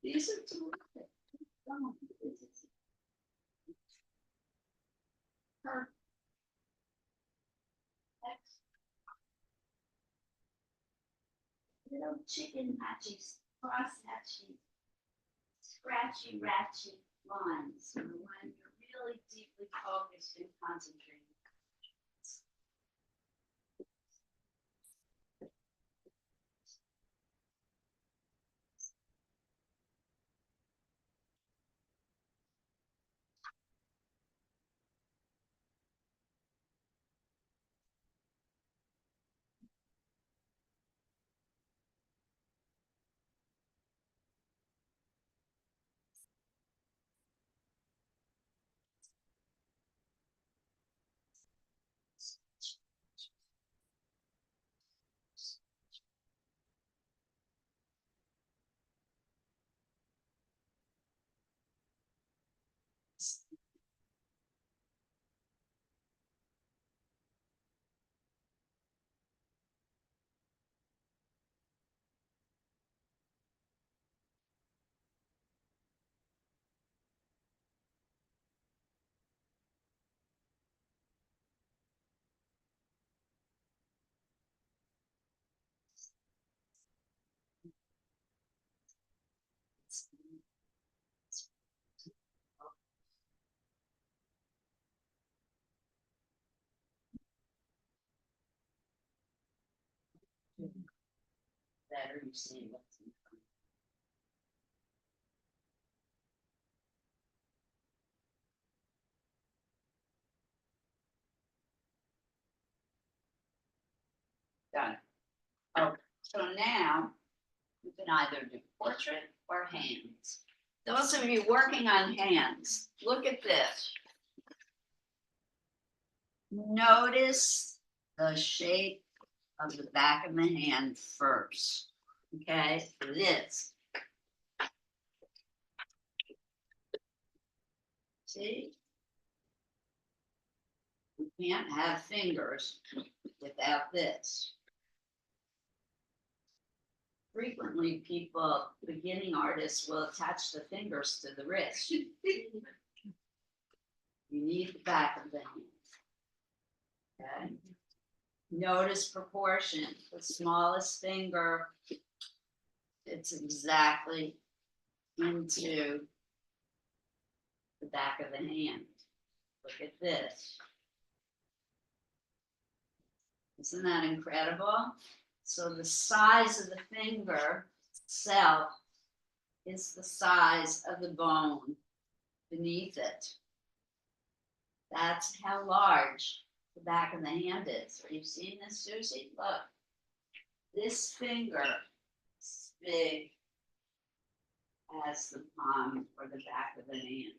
These are terrific. Oh, this is perfect. Little chicken hatchies, cross hatchies, scratchy, ratchy lines when you're really deeply focused and concentrated. Better you see what's in front. Done. Okay, so now you can either do portrait or hands. Those of you working on hands, look at this. Notice the shape of the back of the hand first. Okay, this. See? We can't have fingers without this. Frequently, people, beginning artists, will attach the fingers to the wrist. You need the back of the hand. Okay? Notice proportion. The smallest finger fits exactly into the back of the hand. Look at this. Isn't that incredible? So the size of the finger itself is the size of the bone beneath it. That's how large the back of the hand is. Are you seeing this, Susie? Look. This finger is big as the palm or the back of the hand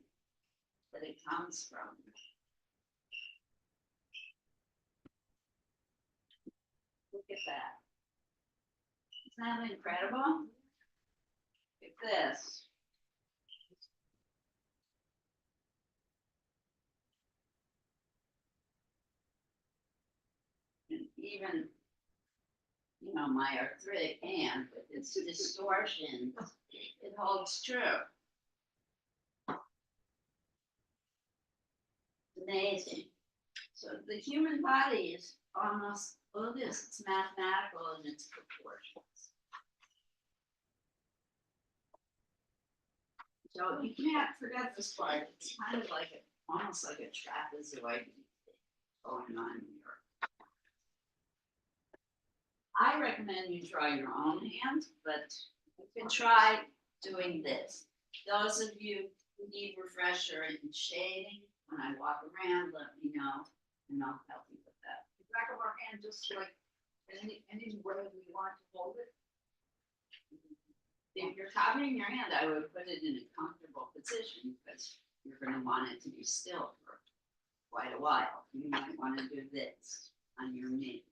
that it comes from. Look at that. Isn't that incredible? Look at this. And even, you know, my arthritic hand with its distortion, it holds true. Amazing. So the human body is almost, well, it is, it's mathematical in its proportions. So you can't forget this part. It's kind of like almost like a trapezoid going on here. I recommend you try your own hand, but you can try doing this. Those of you who need refresher in shading, when I walk around, let me know, and I'll help you with that. The back of our hand, just like any way we want to hold it. If you're copying your hand, I would put it in a comfortable position because you're gonna want it to be still for quite a while. You might wanna do this on your knee.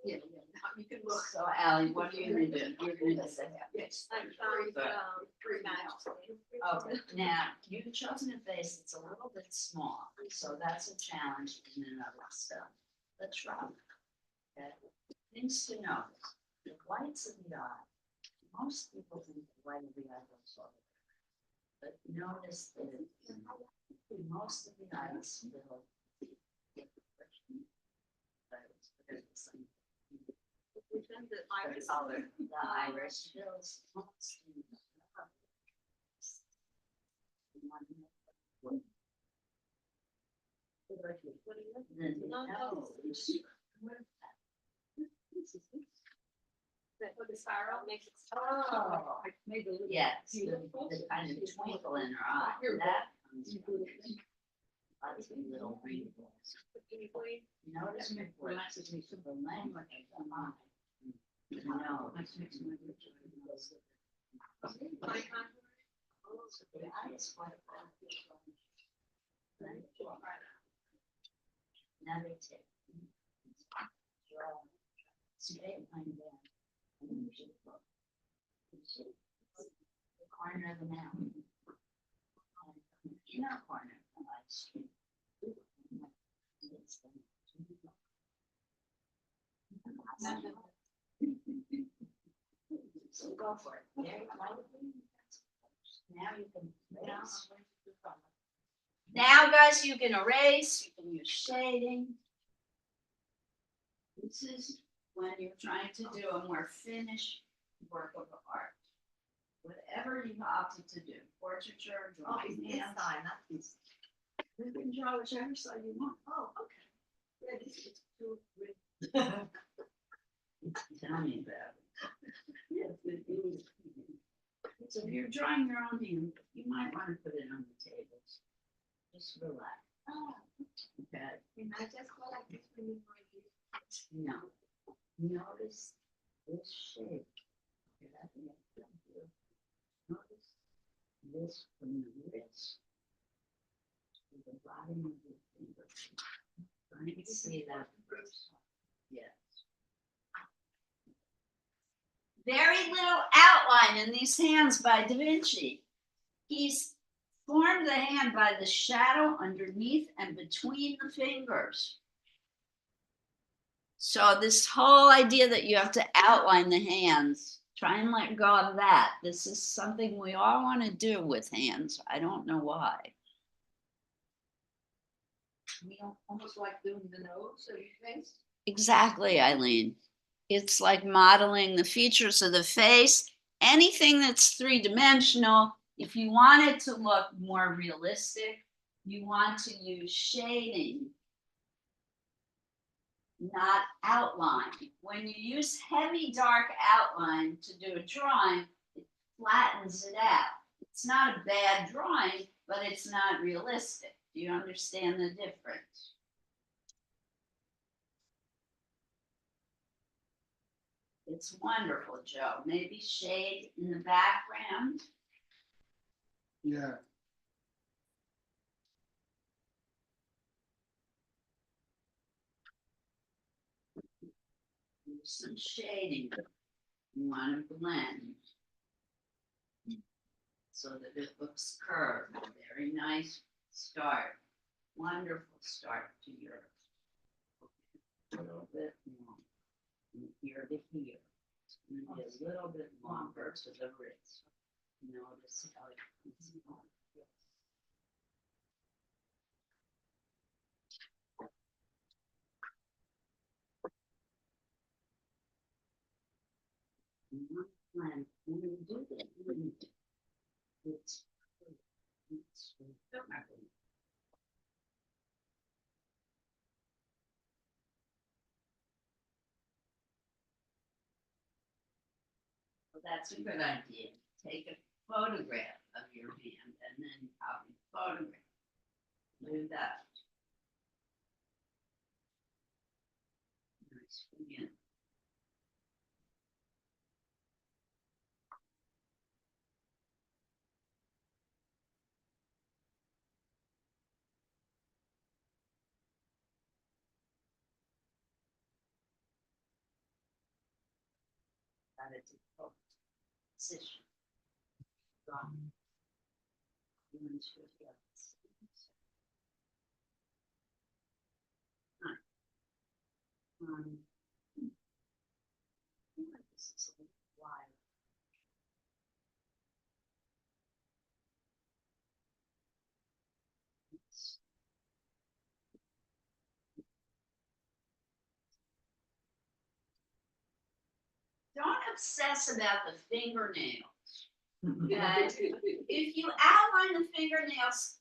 Yeah, you can look. So Ally, what are you gonna do? You're gonna say that. Yes. I'm trying, 3 Okay, now, you've chosen a face that's a little bit small, so that's a challenge in and of itself. Let's try. Okay, things to notice, the whites of the eye, most people think the white of the eye goes over. But notice that most of the eye is still. The iris fills most of the the nose. With the spiral makes it. Oh, I made the. yes, the kind of twinkle in her eye, that comes from it. Lots of little wrinkles. Notice my glasses, the language of the eye. No. The eye is quite a another tip. Draw straight line down. And you should look. You should look the corner of the mouth. Inner corner of the eye stream. So go for it. There you go. Now you can erase. Now, guys, you can erase, you can use shading. This is when you're trying to do a more finished work of art. Whatever you've opted to do, portraiture, drawing, hands. You can draw whichever side you want. Oh, okay. Yeah, this is too weird. Tell me about it. Yes, it is. So if you're drawing your own hand, you might want to put it on the tables. Just relax. Oh, Okay. and I just go like this when you want to use it. No. Notice this shape. Okay, that's it. Notice this from the wrist to the bottom of the finger. Trying to see that first. Yes. Very little outline in these hands by Da Vinci. He's formed the hand by the shadow underneath and between the fingers. So this whole idea that you have to outline the hands, try and let go of that. This is something we all want to do with hands. I don't know why. Almost like doing the nose or your face. Exactly, Eileen. It's like modeling the features of the face. Anything that's three-dimensional, if you want it to look more realistic, you want to use shading, not outline. When you use heavy dark outline to do a drawing, it flattens it out. It's not a bad drawing, but it's not realistic. Do you understand the difference? It's wonderful, Joe. Maybe shade in the background. Yeah, Use some shading. You want to blend so that it looks curved. Very nice start. Wonderful start to your a little bit long from here to here. It's going to be a little bit longer to the wrist. Notice how it comes on. When you do that, it's well, that's a good idea. Take a photograph of your hand and then copy the photograph. Do that. Nice. Again. Got it to position. Drawing. Into the other side. Right. I feel like this is a little wild. Don't obsess about the fingernails. Okay? If you outline the fingernails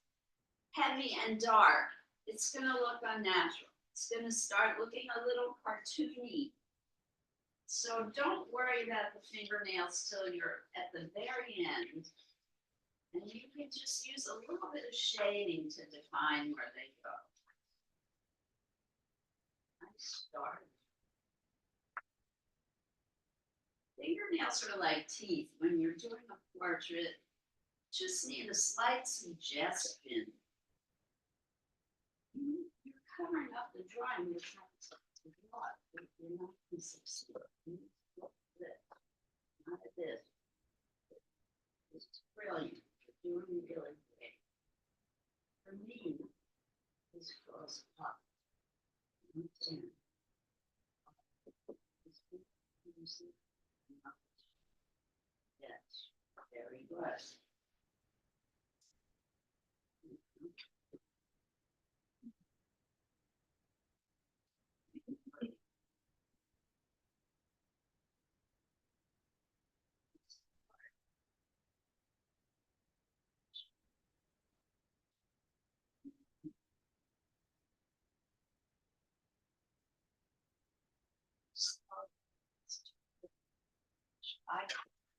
heavy and dark, it's going to look unnatural. It's going to start looking a little cartoony. So don't worry about the fingernails till you're at the very end. And you can just use a little bit of shading to define where they go. Nice start. Fingernails are like teeth. When you're doing a portrait, just need a slight suggestion. You're covering up the drawing with the blood. You're not succeeding. Look at this. Not at this. This is brilliant. You're doing really great. For me, this goes up. And down. Yes, very good.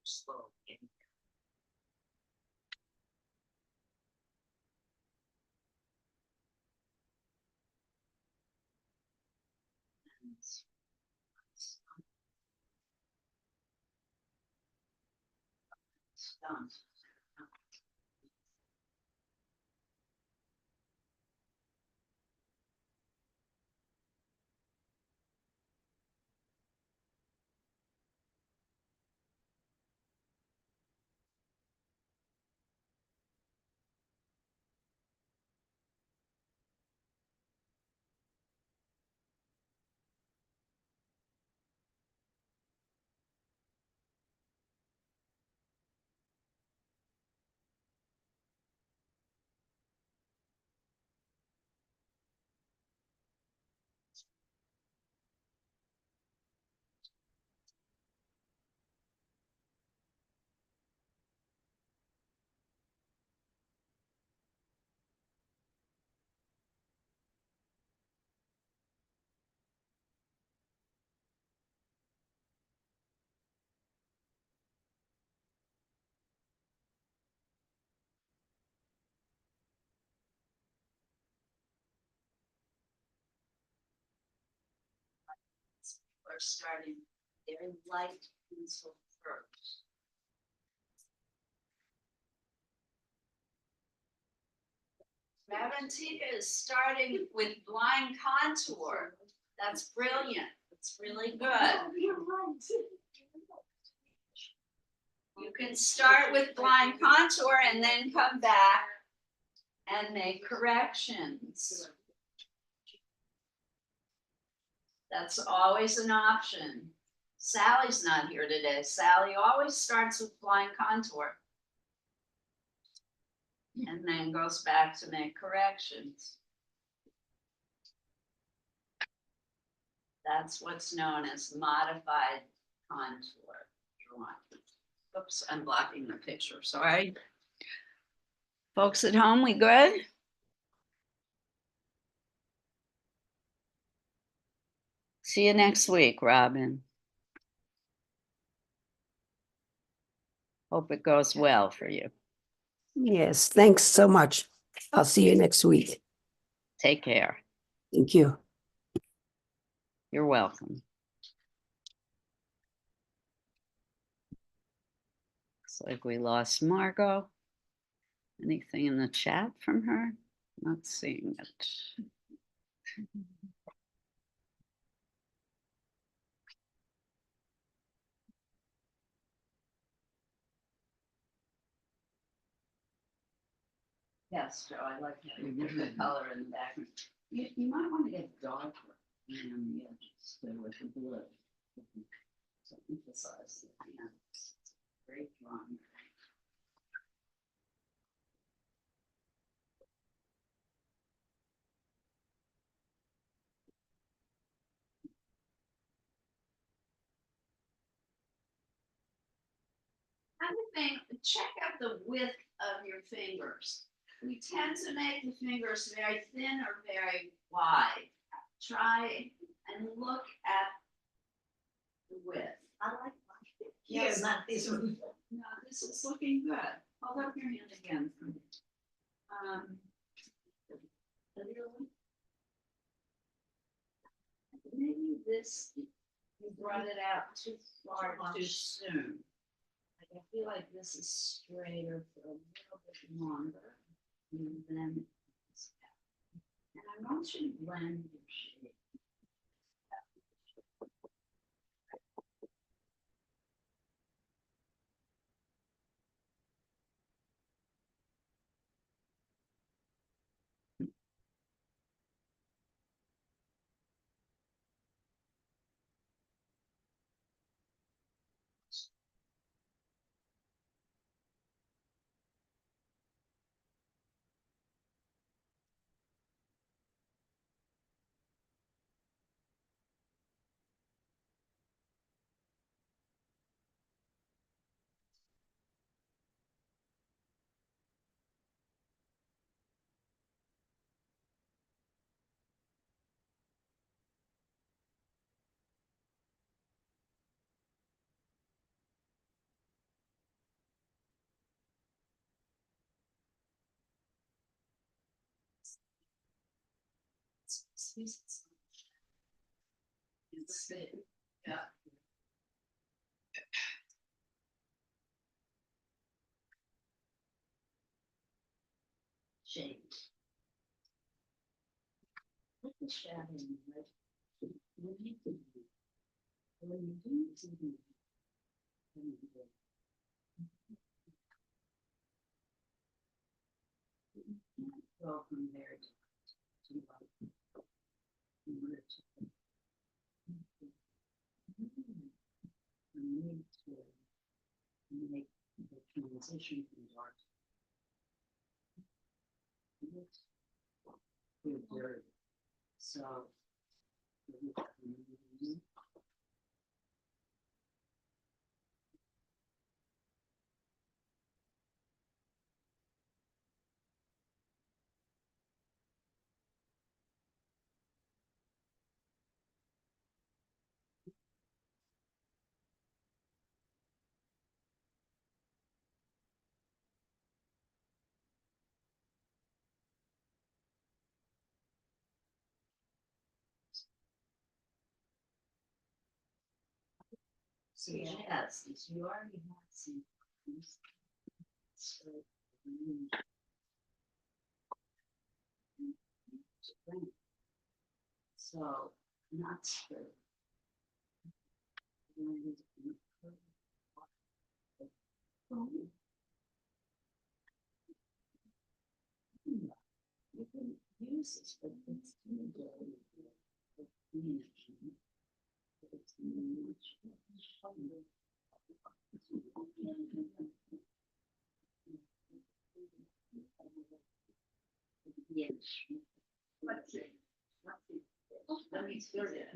Slow. Done. We're starting very light pencil first. Maventika is starting with blind contour. That's brilliant. It's really good. You can start with blind contour and then come back and make corrections. That's always an option. Sally's not here today. Sally always starts with blind contour and then goes back to make corrections. That's what's known as modified contour drawing. Oops, I'm blocking the picture, sorry. Folks at home, we good? See you next week, Robin. Hope it goes well for you. Yes, thanks so much. I'll see you next week. Take care. Thank you. You're welcome. Looks like we lost Margot. Anything in the chat from her? Not seeing it. Yes, Joe, I like how you put the color in the back. You might want to get darker around the edges there with the blue. So emphasize the hands. Great drawing. Another thing, check out the width of your fingers. We tend to make the fingers very thin or very wide. Try and look at the width. I like my. Yes. Not this one. No, this is looking good. Hold up your hand again for me. Maybe this, you brought it out too far too soon. Like I feel like this is straighter for a little bit longer. And then, and I want you to blend your shape. It's, yeah. Shade. Put the shadow in, right? When you do, when you do, when you do. Go from there to like. You need to make the transition from dark. Very. So. So yes, you already had some. So, so not sure. You can use this, but it's too dirty. Yes. Let me stir it.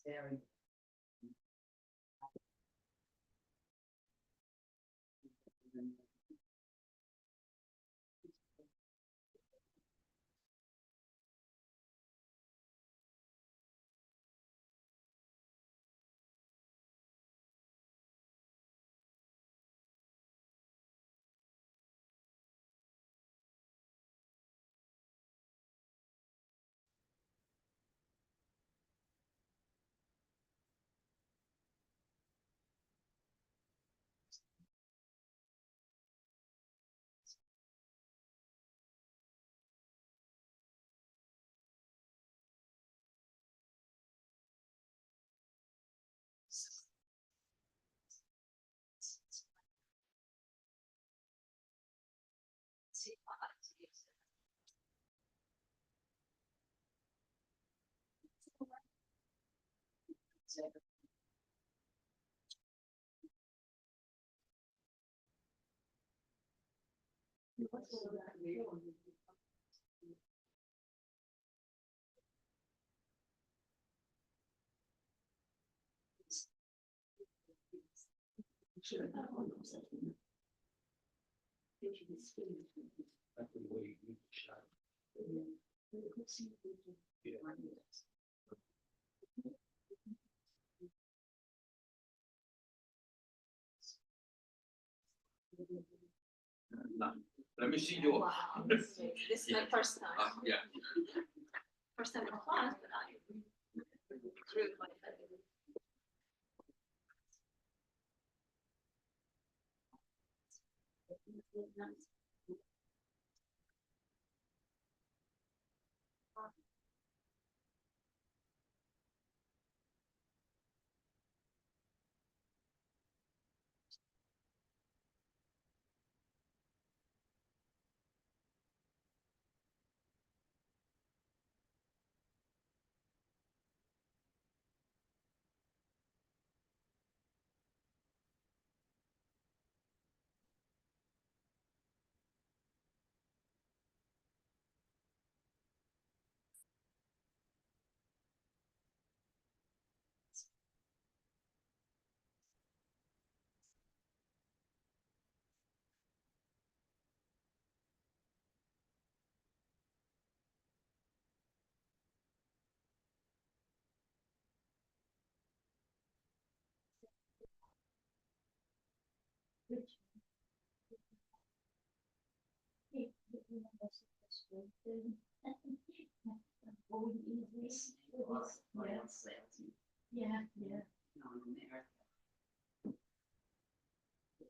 Very. Let me see yours. Wow, this is my first time. Yeah. First time in class, but I. It's really my favorite. Yeah, yeah.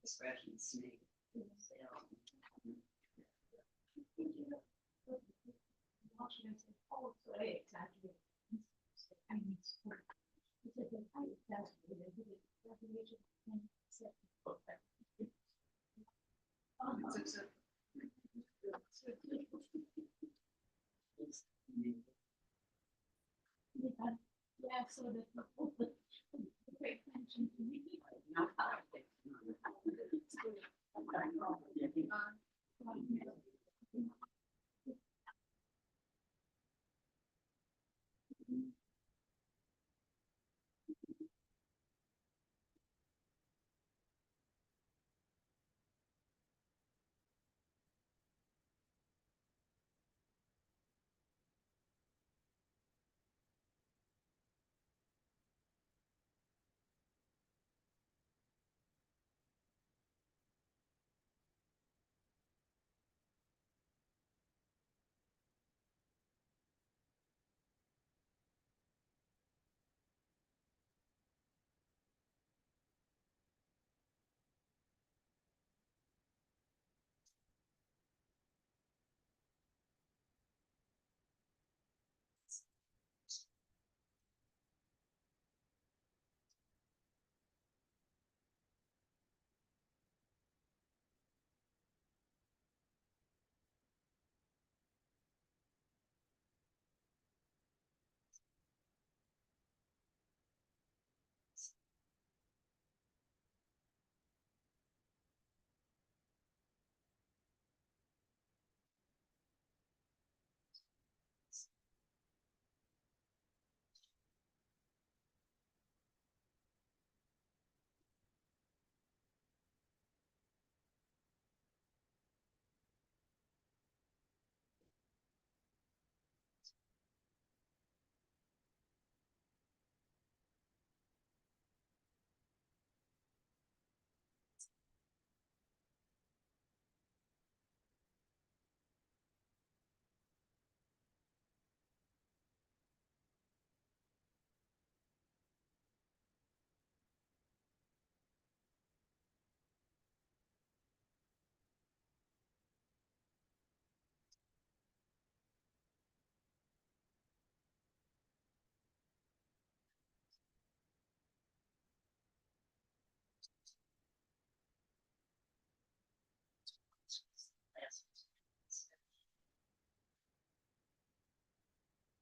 Expression snake. Yeah, so the great mention to me.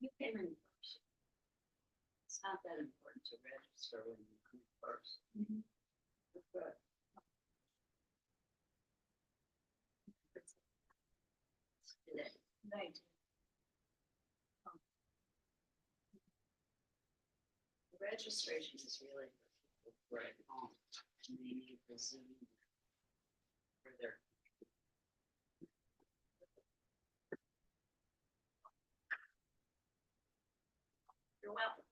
You came in first. It's not that important to register when you come first. But today, right. The registration is really for people who are at home and they need the Zoom for their. You're welcome.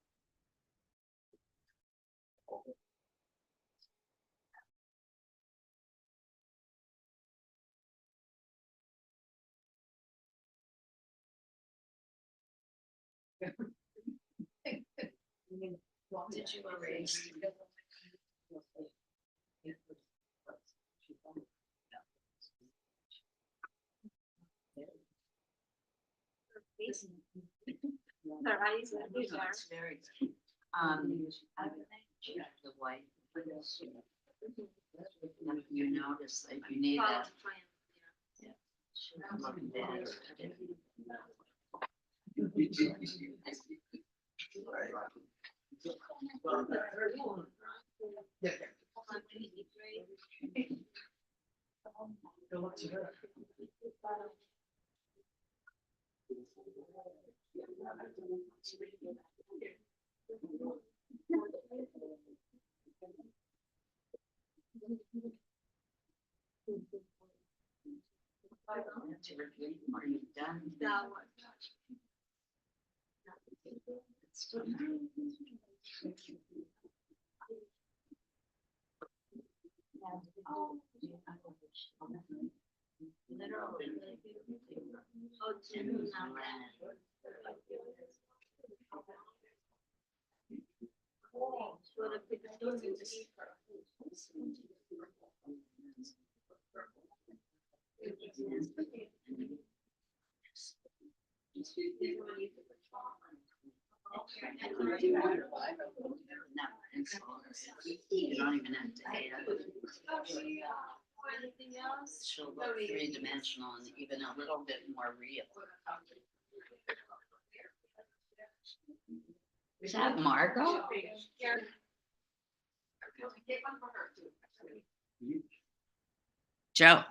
Did you erase? Their eyes are very. I would think the white. You notice that you need that. Yeah. Look at that. Are you done? Oh, Tim, not that. What if it's doing You don't even have to add it. anything else? She'll look three-dimensional and even a little bit more real. Is that Margot? Joe.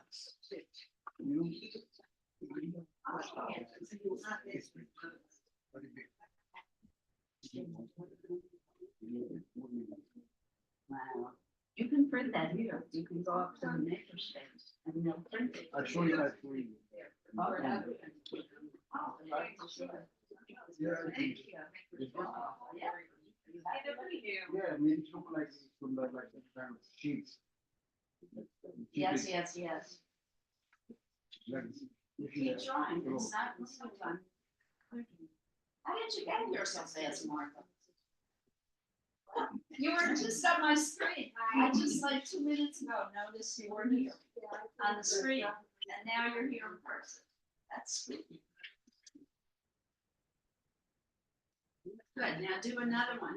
Wow. You can print that here. You can go up to the makerspace and they'll print it. I'll show you that for you. Oh, yeah. Yeah, yeah, maybe it's look like from the like the kind of sheets. Yes, yes, yes. Keep trying. It's not, it's no time. How did you get here so fast, Martha? You were just on my screen. I just like 2 minutes ago noticed you were here on the screen, and now you're here in person. That's sweet. Good, now do another one.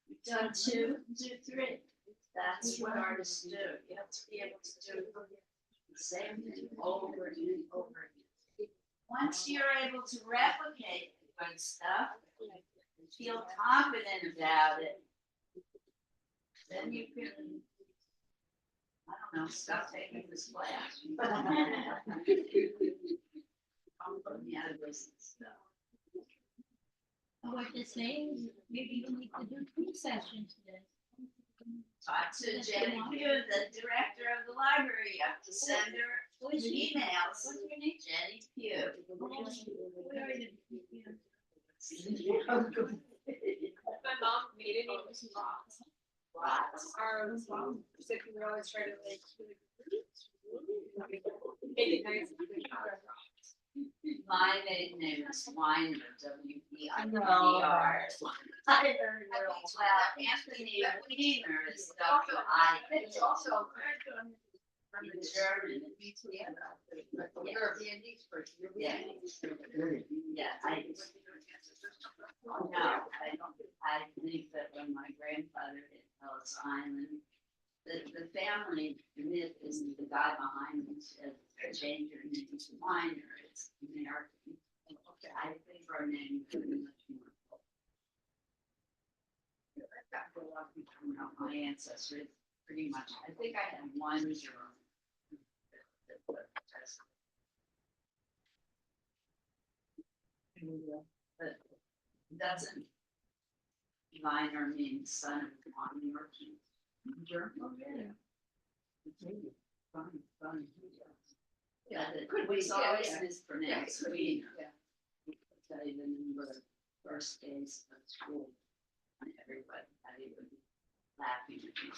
You've done 2, do 3. That's what artists do. You have to be able to do the same thing over and over again. Once you're able to replicate the good stuff, feel confident about it, then you can, I don't know, stop taking this class. I'm putting me out of business, though. What you're saying is maybe you need to do 3 sessions today. Talk to Jenny Pugh, the director of the library. You have to send her emails. What's your name? Jenny Pugh. My mom made it even some lots. Lots. Our mom said we were always trying to like. Make it nice. My maiden name is Weiner, W-E-I-N-E-R. Well, Anthony Weiner is W-I. It's also. From the German. Yeah. Yeah, I think that when my grandfather hit Ellis Island, the family myth isn't the guy behind me said, change your name to Weiner, it's American. Okay, I think our name could be much more. My ancestors, pretty much, I think I had one germ. But doesn't minor mean son of one or two? Germ, oh, yeah. Fun. Yeah, it was always mispronounced. We tell you the number of first days of school. And everybody, I would be laughing at me,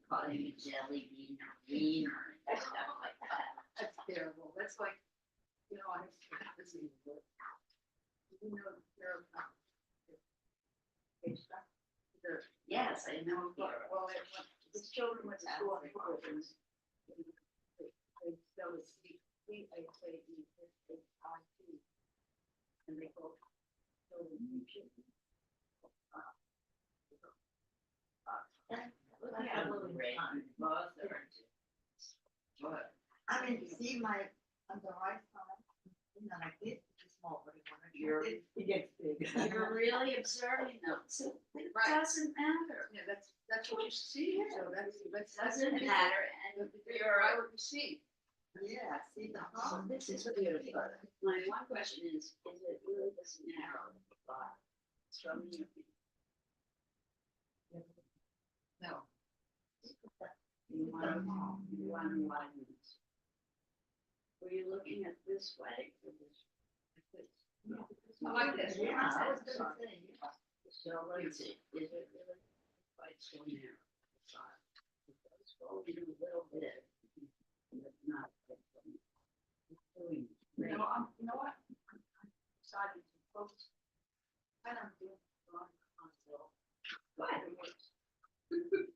calling me jelly bean or wiener and stuff like that. That's terrible. That's like, you know, I this is. You know, Yes, I know. well, his children went to school in Florida. So it's and they go. I mean, see my, on the right side, you know, like this, it's small, but You're- it gets big. You're really observing them, so it doesn't matter. Yeah, that's what you see, so that's. Doesn't matter, and you're, what you see. Yeah, see the. this is beautiful. My one question is it really this narrow? From you. No. You want to widen it. Were you looking at this way or this? I like this. Yeah, I was gonna Sorry. say, So let me see, is it really quite so narrow? Go in a little bit. But not like, doing You great. know, you know what? I'm deciding to focus. I don't do it until. Good.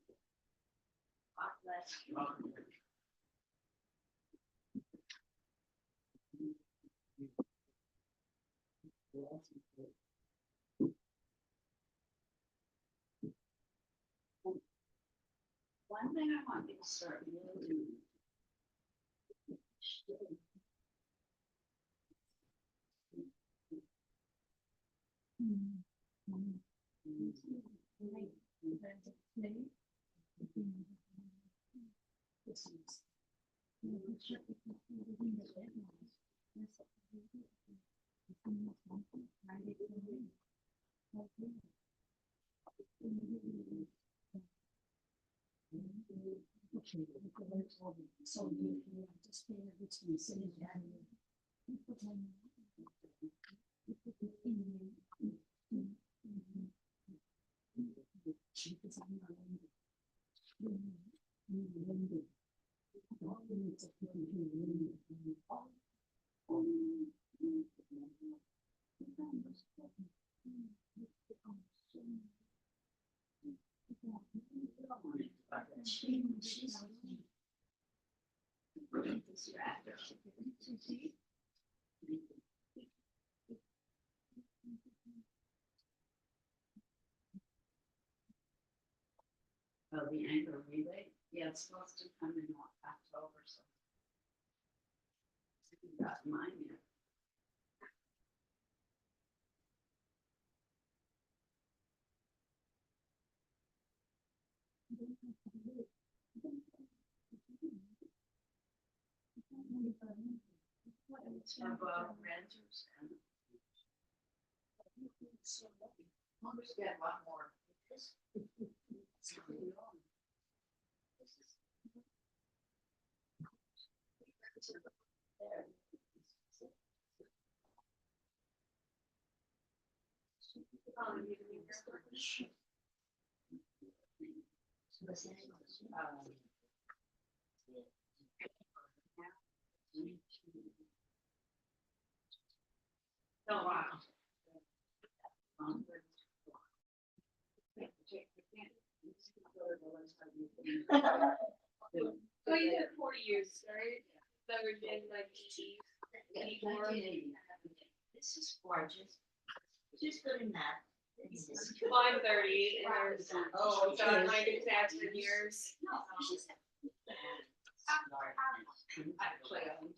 God bless you. One thing I want you to start really doing. So you just pay everything, sitting down. Oh, the anchor relay, yeah, it's supposed to come in October, so. You got mine yet. Renters and. Mother's got a lot more. Oh, wow. So you did 40 years, right? That we did like 84. This is gorgeous. She's good in that. This is- Well, I'm 30 and there's, Oh, so I'm like exact 10 years. No, she's- I play on.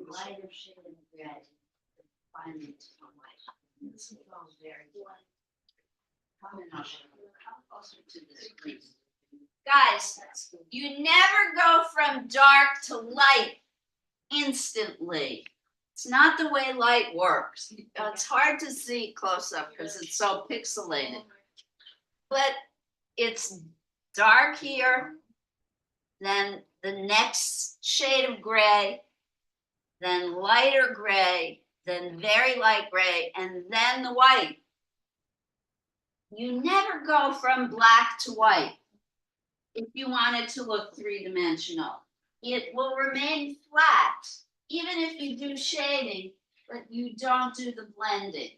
Lighter shade of red. Finally, it's from light. This is all very light. Come closer to the screen. Guys, you never go from dark to light instantly. It's not the way light works. It's hard to see close up because it's so pixelated. But it's dark here, then the next shade of gray, then lighter gray, then very light gray, and then the white. You never go from black to white if you want it to look three-dimensional. It will remain flat, even if you do shading, but you don't do the blending.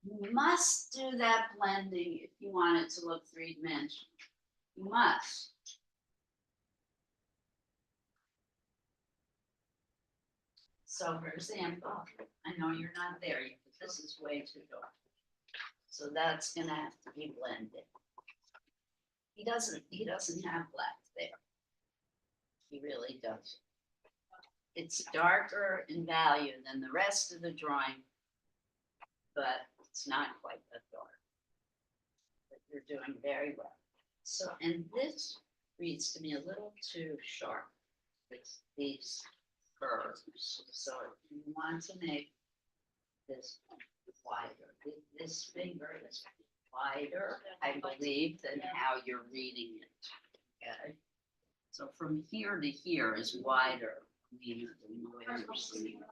You must do that blending if you want it to look three-dimensional. You must. So for example, I know you're not there yet, but this is way too dark. So that's gonna have to be blended. He doesn't have black there. He really doesn't. It's darker in value than the rest of the drawing, but it's not quite that dark. But you're doing very well. So, and this reads to me a little too sharp. It's these curves. So if you want to make this wider, this finger is wider, I believe, than how you're reading it. Okay. So from here to here is wider. Than the way you're seeing it.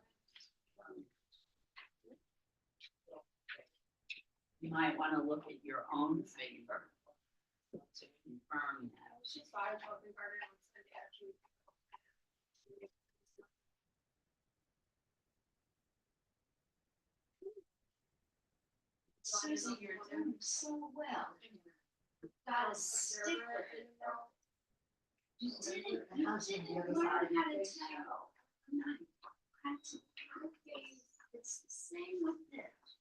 You might want to look at your own favor to confirm that. She's fine, I'll be harder on Sunday, actually. Susie, you're doing so well. Got a sticker. You did it, you didn't learn how to tell. It's the same with this.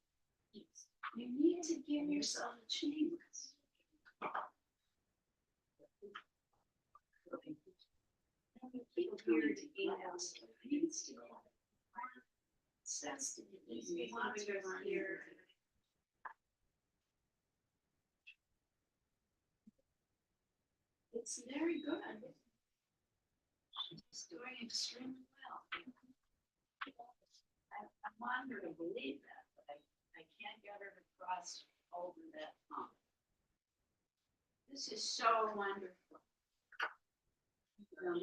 You need to give yourself a chance. You keep hearing emails. That's the easy one to hear. It's very good. She's doing extremely well. I want her to believe that, but I can't get her to cross over that hump. This is so wonderful.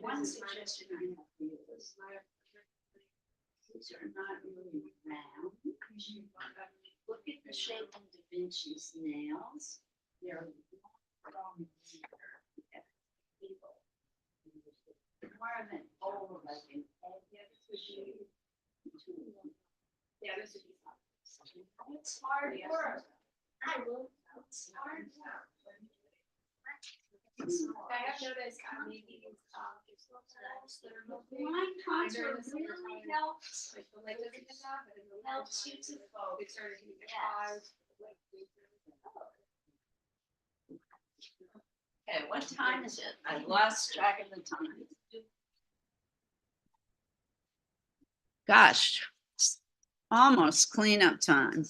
One suggestion I have for you is these are not really round. Look at the shape of Da Vinci's nails. They're long here. More of an oval, like an egg. Yeah, this would be fun. It's hard work. I will. It's hard work. I have noticed, maybe, Line contour really helps. like the lid doesn't get that, but in the Helps you to focus. It started to get Yes. Okay, what time is it? I lost track of the time. Gosh, it's almost cleanup time.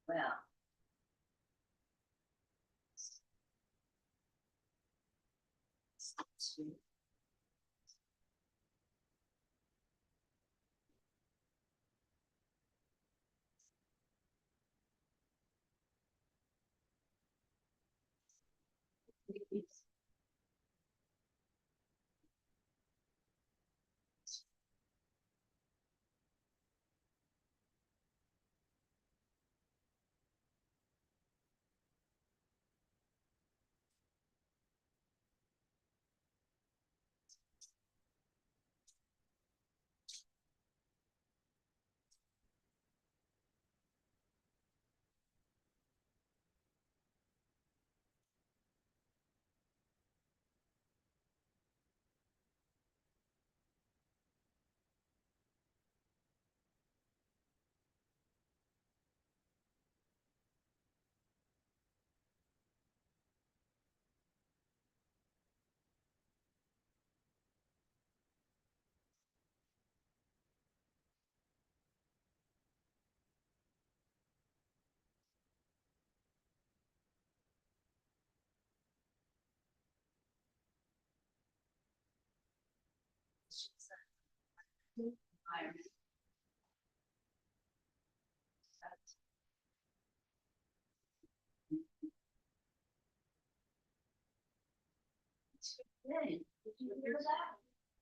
Well. Did you hear that?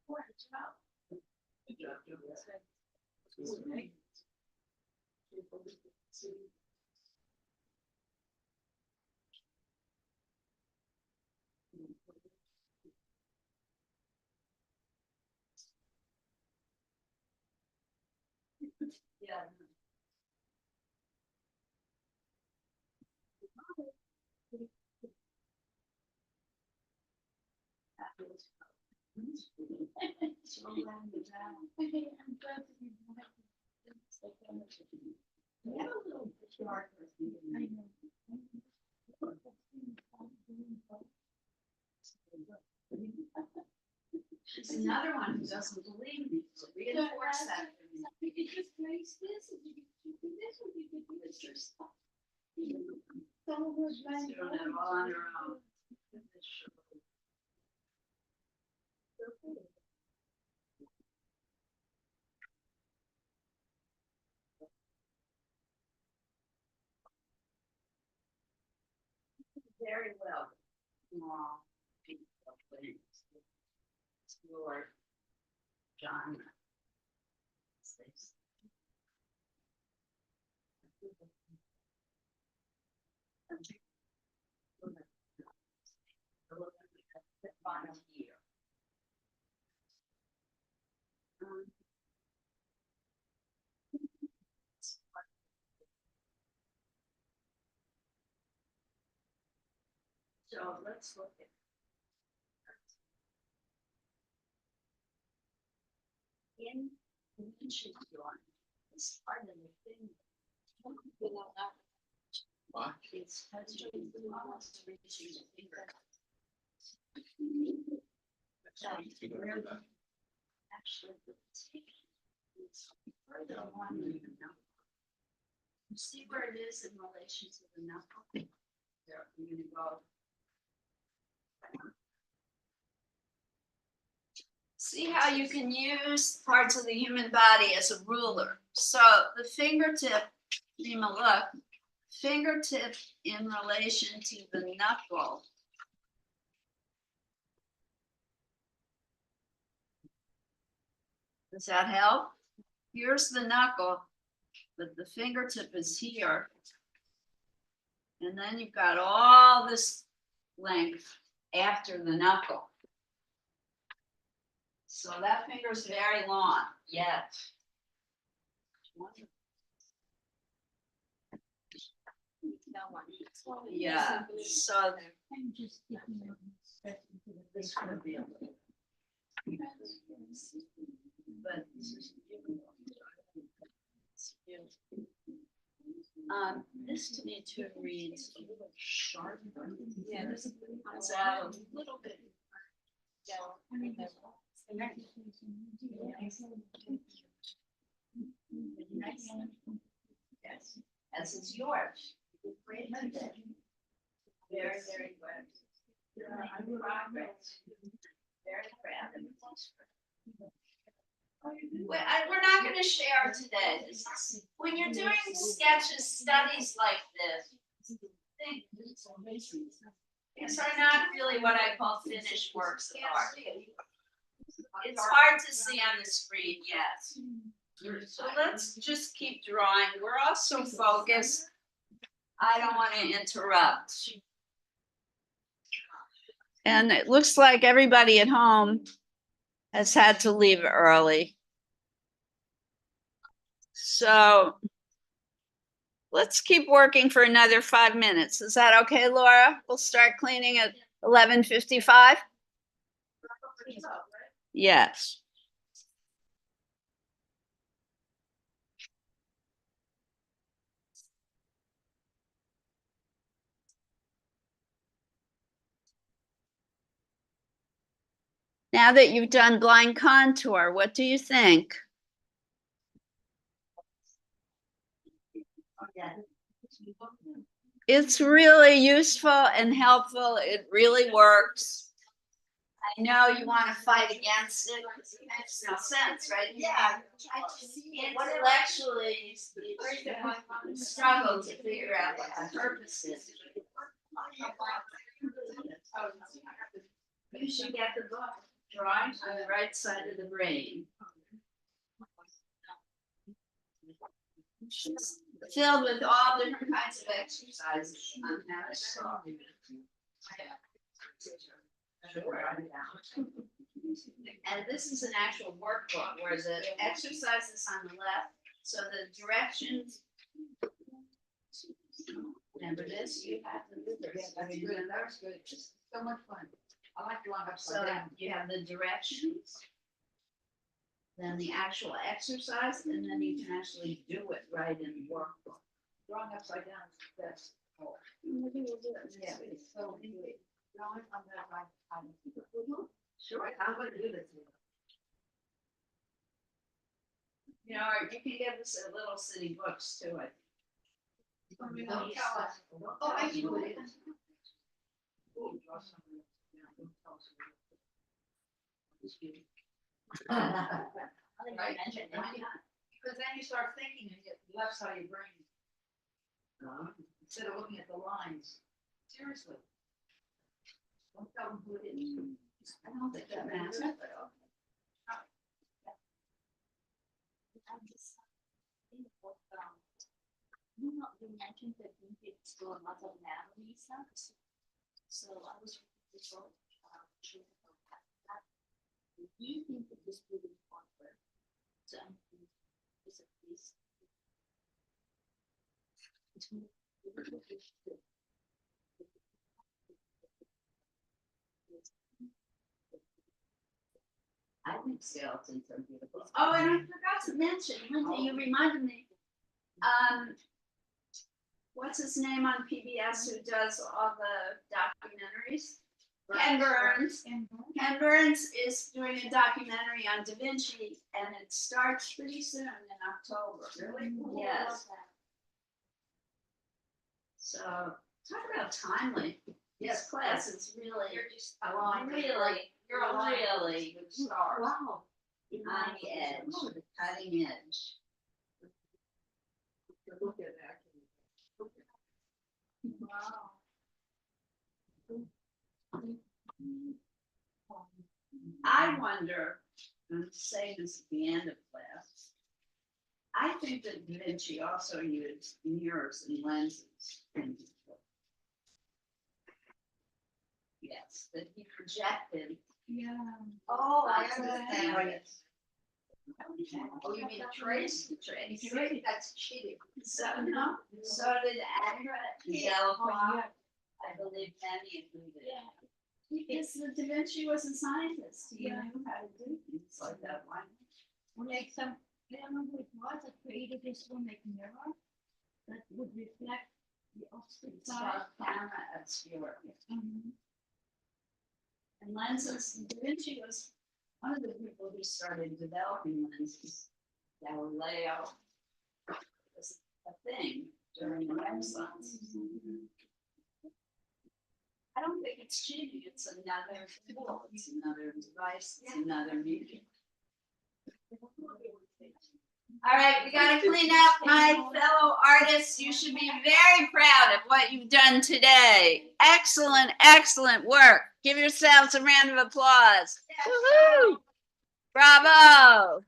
What job? Yeah. There's another one who doesn't believe me, so reinforce that. You could just raise this, and you could do this, and you could do this yourself. Doing it all on your own. Very well. Small people, please. Lord, John. Volunteer. So let's look at. In mention one, it's part of the thing. What? It's almost reaching the finger. Actually, the tick is further along than the number. See where it is in relation to the knuckle? There, you're gonna go. See how you can use parts of the human body as a ruler. So the fingertip, Rima, look, fingertip in relation to the knuckle. Does that help? Here's the knuckle, but the fingertip is here. And then you've got all this length after the knuckle. So that finger's very long, yet. Yeah, so this could be a little. But this to me too reads a little sharp. Yeah, this comes out a little bit. Yes, as is yours. Very, very good. Progress. Very proud of you. We're not going to share today. When you're doing sketches, studies like this, these are not really what I call finished works of art. It's hard to see on the screen, yes. So let's just keep drawing. We're also focused. I don't want to interrupt. And it looks like everybody at home has had to leave early. So let's keep working for another 5 minutes. Is that okay, Laura? We'll start cleaning at 11:55. Yes. Now that you've done blind contour, what do you think? It's really useful and helpful. It really works. I know you want to fight against it. It makes no sense, right? Yeah. Intellectually, struggle to figure out what the purpose is. You should get the book, Drawing on the Right Side of the Brain. Filled with all different kinds of exercises on how to solve. And this is an actual workbook where the exercise is on the left, so the directions. Remember this, you have to do this. That's good, that was good, just so much fun. I like drawing So upside down. you have the directions. Then the actual exercise, and then you can actually do it right in the workbook. Drawing upside down is the best. Oh, Maybe we'll do it. yeah, it's so easy. Drawing on that right side. Sure. I'm gonna do this. You know, or you can get this at Little City Books too, I think. Don't tell us. Oh, I can do it. Oh, draw something. Yeah, don't tell us. Right. Because then you start thinking and get left side of your brain. Instead of looking at the lines. Seriously. Don't tell them who it is. I don't think that matters, but okay. You mentioned that you did do a lot of memory stuff. So I was so do you think that this would offer to is a piece? I think skeletons are beautiful. Oh, and I forgot to mention, Linda, you reminded me. What's his name on PBS who does all the documentaries? Ken Burns. Ken Burns is doing a documentary on Da Vinci, and it starts pretty soon in October. Really? Yes. talk about timely. This class is really, you're really good start. Wow. On the edge, the cutting edge. Look at that. Wow. I wonder, and say this at the end of class. I think that Da Vinci also used mirrors and lenses in his book. Yes, that he projected. Yeah. Oh, I onto the understand. canvas. Oh, you mean trace? Trace. That's cheating. So, no, so did Delphi. I believe many of them did. Because the Da Vinci was a scientist, he knew how to do things like that. Why? Like some, I don't know who it was that created this one like mirror that would reflect the opposite It's side. about camera obscura. Mhm. And lenses, Da Vinci was one of the people who started developing lenses. Galileo was a thing during the Renaissance. I don't think it's cheating, it's another tool, it's another device, it's another medium. All right, we gotta clean up, my fellow artists. You should be very proud of what you've done today. Excellent, excellent work. Give yourselves a round of applause. Woohoo! Bravo.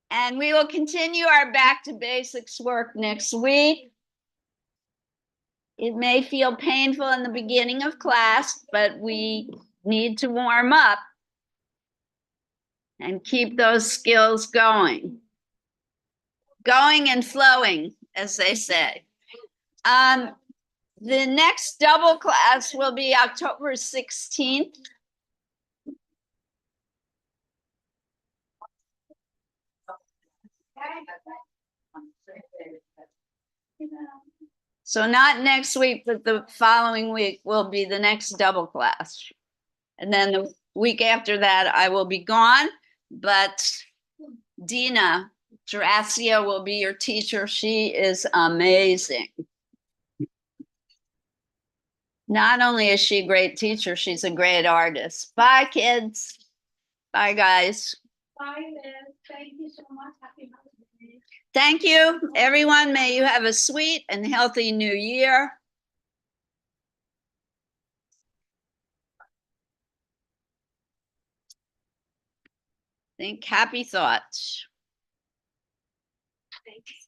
And we will continue our back to basics work next week. It may feel painful in the beginning of class, but we need to warm up and keep those skills going. Going and flowing, as they say. The next double class will be October 16th. So not next week, but the following week will be the next double class. And then the week after that, I will be gone, but Dina Juracia will be your teacher. She is amazing. Not only is she a great teacher, she's a great artist. Bye, kids. Bye, guys. Bye, Liz. Thank you so much. Happy birthday. Thank you, everyone. May you have a sweet and healthy new year. Think happy thoughts. Thank you.